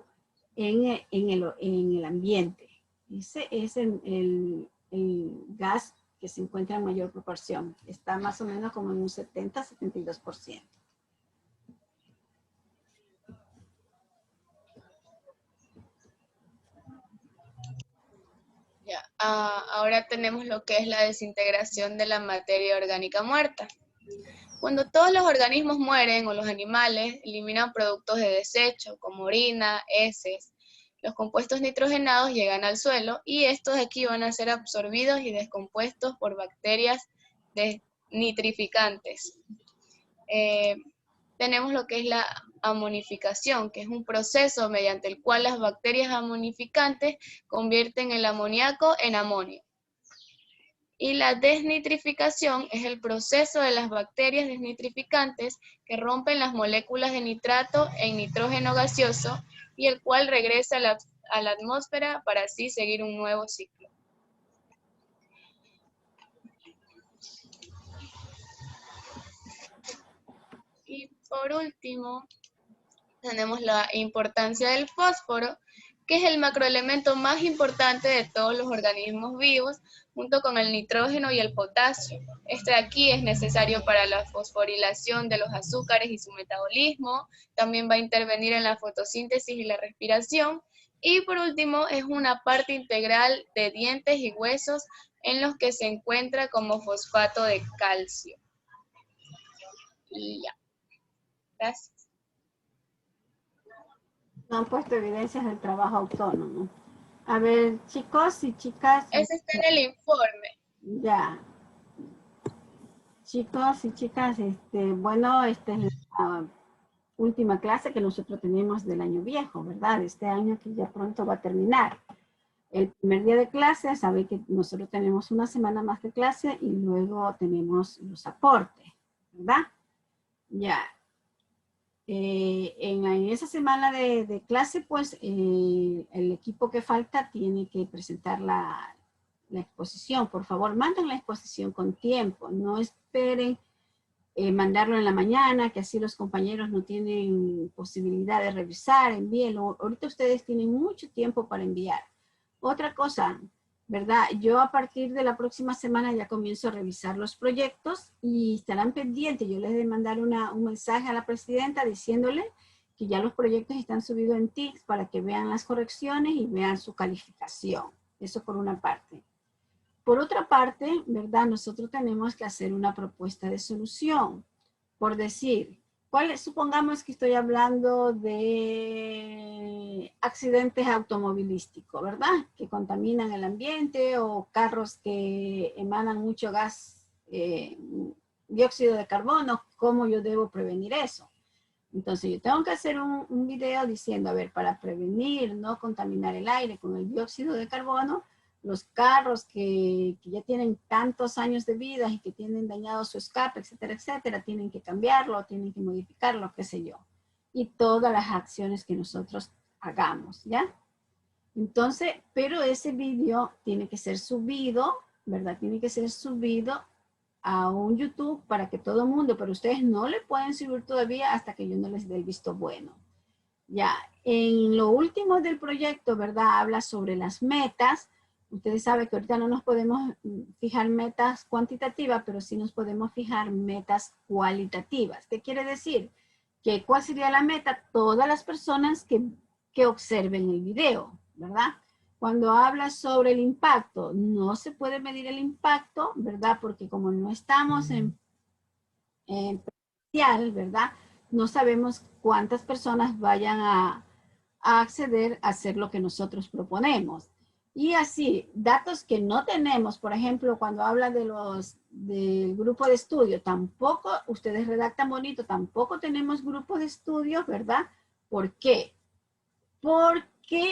en el ambiente. Ese es el gas que se encuentra en mayor proporción. Está más o menos como en un 70-72%. Ya, ahora tenemos lo que es la desintegración de la materia orgánica muerta. Cuando todos los organismos mueren o los animales eliminan productos de desecho como orina, heces, los compuestos nitrogenados llegan al suelo y estos aquí van a ser absorbidos y descompuestos por bacterias nitrificantes. Tenemos lo que es la amonificación, que es un proceso mediante el cual las bacterias amonificantes convierten el amoníaco en amonio. Y la desnitrificación es el proceso de las bacterias desnitrificantes que rompen las moléculas de nitrato en nitrógeno gaseoso y el cual regresa a la atmósfera para así seguir un nuevo ciclo. Y por último, tenemos la importancia del fósforo, que es el macroelemento más importante de todos los organismos vivos, junto con el nitrógeno y el potasio. Este de aquí es necesario para la fosforilación de los azúcares y su metabolismo, también va a intervenir en la fotosíntesis y la respiración, y por último es una parte integral de dientes y huesos en los que se encuentra como fosfato de calcio. Y ya. Gracias. No han puesto evidencias del trabajo autónomo. A ver, chicos y chicas. Ese está en el informe. Ya. Chicos y chicas, bueno, esta es la última clase que nosotros tenemos del año viejo, ¿verdad? Este año que ya pronto va a terminar. El primer día de clase, sabe que nosotros tenemos una semana más de clase y luego tenemos los aportes, ¿verdad? Ya. En esa semana de clase, pues, el equipo que falta tiene que presentar la exposición. Por favor, manden la exposición con tiempo. No esperen mandarlo en la mañana, que así los compañeros no tienen posibilidad de revisar, envíenlo. Ahorita ustedes tienen mucho tiempo para enviar. Otra cosa, ¿verdad? Yo a partir de la próxima semana ya comienzo a revisar los proyectos y estarán pendientes. Yo les he de mandar un mensaje a la presidenta diciéndole que ya los proyectos están subidos en TICS para que vean las correcciones y vean su calificación. Eso por una parte. Por otra parte, ¿verdad? Nosotros tenemos que hacer una propuesta de solución. Por decir, supongamos que estoy hablando de accidentes automovilísticos, ¿verdad? Que contaminan el ambiente o carros que emanan mucho gas, dióxido de carbono. ¿Cómo yo debo prevenir eso? Entonces yo tengo que hacer un video diciendo, a ver, para prevenir, no contaminar el aire con el dióxido de carbono, los carros que ya tienen tantos años de vida y que tienen dañado su escape, etcétera, etcétera, tienen que cambiarlo, tienen que modificarlo, qué sé yo. Y todas las acciones que nosotros hagamos, ¿ya? Entonces, pero ese video tiene que ser subido, ¿verdad? Tiene que ser subido a un YouTube para que todo el mundo, pero ustedes no le pueden subir todavía hasta que yo no les dé el visto bueno. Ya, en lo último del proyecto, ¿verdad? Habla sobre las metas. Ustedes saben que ahorita no nos podemos fijar metas cuantitativas, pero sí nos podemos fijar metas cualitativas. ¿Qué quiere decir? Que ¿cuál sería la meta? Todas las personas que observen el video, ¿verdad? Cuando habla sobre el impacto, no se puede medir el impacto, ¿verdad? Porque como no estamos en presencial, ¿verdad? No sabemos cuántas personas vayan a acceder a hacer lo que nosotros proponemos. Y así, datos que no tenemos, por ejemplo, cuando habla del grupo de estudio, tampoco, ustedes redactan bonito, tampoco tenemos grupo de estudio, ¿verdad? ¿Por qué? Porque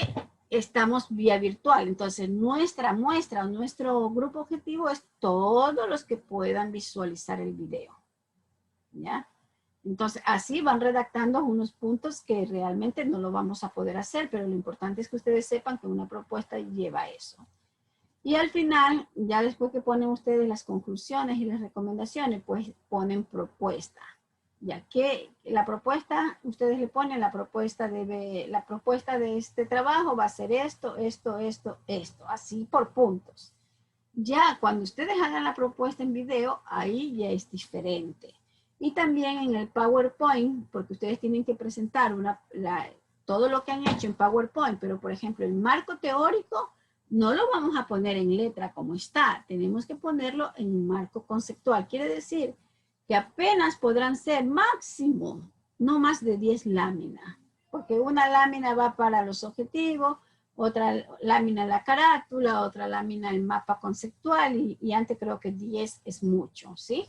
estamos vía virtual. Entonces, nuestra muestra o nuestro grupo objetivo es todos los que puedan visualizar el video. ¿Ya? Entonces, así van redactando unos puntos que realmente no lo vamos a poder hacer, pero lo importante es que ustedes sepan que una propuesta lleva eso. Y al final, ya después que ponen ustedes las conclusiones y las recomendaciones, pues ponen propuesta. Ya que la propuesta, ustedes le ponen la propuesta de este trabajo va a ser esto, esto, esto, esto, así por puntos. Ya cuando ustedes hagan la propuesta en video, ahí ya es diferente. Y también en el PowerPoint, porque ustedes tienen que presentar todo lo que han hecho en PowerPoint, pero por ejemplo el marco teórico no lo vamos a poner en letra como está, tenemos que ponerlo en un marco conceptual. Quiere decir que apenas podrán ser máximo, no más de 10 láminas, porque una lámina va para los objetivos, otra lámina la carátula, otra lámina el mapa conceptual y antes creo que 10 es mucho, ¿sí?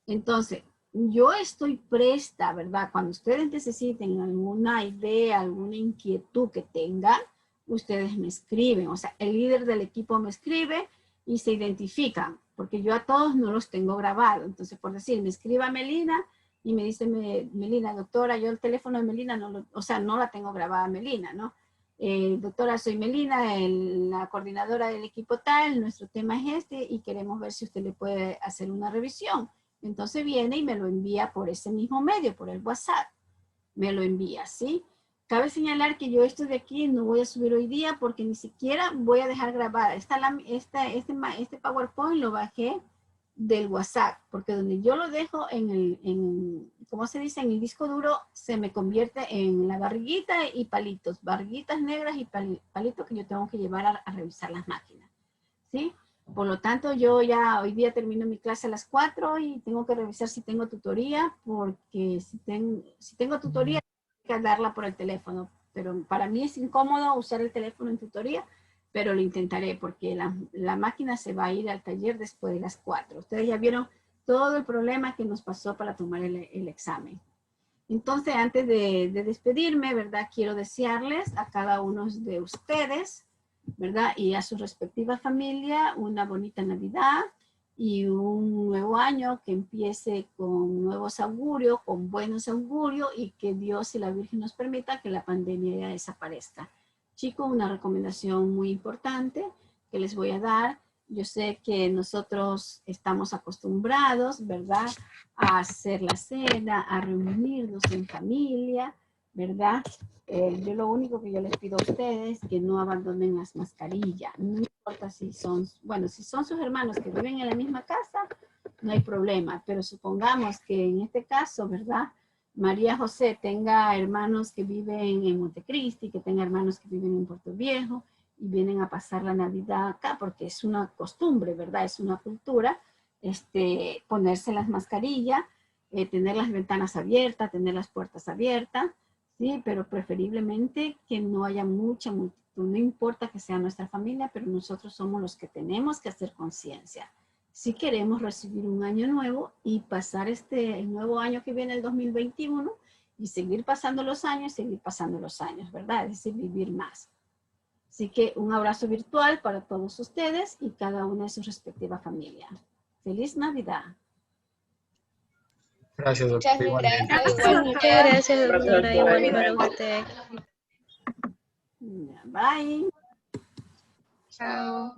Entonces, yo estoy presta, ¿verdad? Cuando ustedes necesiten alguna idea, alguna inquietud que tengan, ustedes me escriben. O sea, el líder del equipo me escribe y se identifican, porque yo a todos no los tengo grabados. Entonces, por decir, me escribe a Melina y me dice, Melina, doctora, yo el teléfono de Melina, no la tengo grabada Melina, ¿no? Doctora, soy Melina, la coordinadora del equipo tal, nuestro tema es este y queremos ver si usted le puede hacer una revisión. Entonces viene y me lo envía por ese mismo medio, por el WhatsApp. Me lo envía, ¿sí? Cabe señalar que yo esto de aquí no voy a subir hoy día porque ni siquiera voy a dejar grabada. Este PowerPoint lo bajé del WhatsApp, porque donde yo lo dejo ¿cómo se dice? En el disco duro se me convierte en la barriguita y palitos, barriguitas negras y palitos que yo tengo que llevar a revisar las máquinas, ¿sí? Por lo tanto, yo ya hoy día termino mi clase a las 4 y tengo que revisar si tengo tutoría, porque si tengo tutoría, tengo que darla por el teléfono. Pero para mí es incómodo usar el teléfono en tutoría, pero lo intentaré porque la máquina se va a ir al taller después de las 4. Ustedes ya vieron todo el problema que nos pasó para tomar el examen. Entonces, antes de despedirme, ¿verdad? Quiero desearles a cada uno de ustedes, ¿verdad? Y a su respectiva familia una bonita Navidad y un nuevo año que empiece con nuevos augurios, con buenos augurios y que Dios y la Virgen nos permita que la pandemia ya desaparezca. Chicos, una recomendación muy importante que les voy a dar. Yo sé que nosotros estamos acostumbrados, ¿verdad? A hacer la cena, a reunirnos en familia, ¿verdad? Yo lo único que yo les pido a ustedes es que no abandonen las mascarillas. No importa si son sus hermanos que viven en la misma casa, no hay problema. Pero supongamos que en este caso, ¿verdad? María José tenga hermanos que viven en Montecristi, que tenga hermanos que viven en Puerto Viejo y vienen a pasar la Navidad acá, porque es una costumbre, ¿verdad? Es una cultura, ponerse las mascarillas, tener las ventanas abiertas, tener las puertas abiertas, ¿sí? Pero preferiblemente que no haya mucha multitud, no importa que sea nuestra familia, pero nosotros somos los que tenemos que hacer conciencia. Si queremos recibir un año nuevo y pasar el nuevo año que viene, el 2021, y seguir pasando los años, ¿verdad? Es decir, vivir más. Así que un abrazo virtual para todos ustedes y cada una de sus respectivas familias. ¡Feliz Navidad! Gracias, doctora. Muchas gracias, doctora. Igual para usted. Bye. Chao.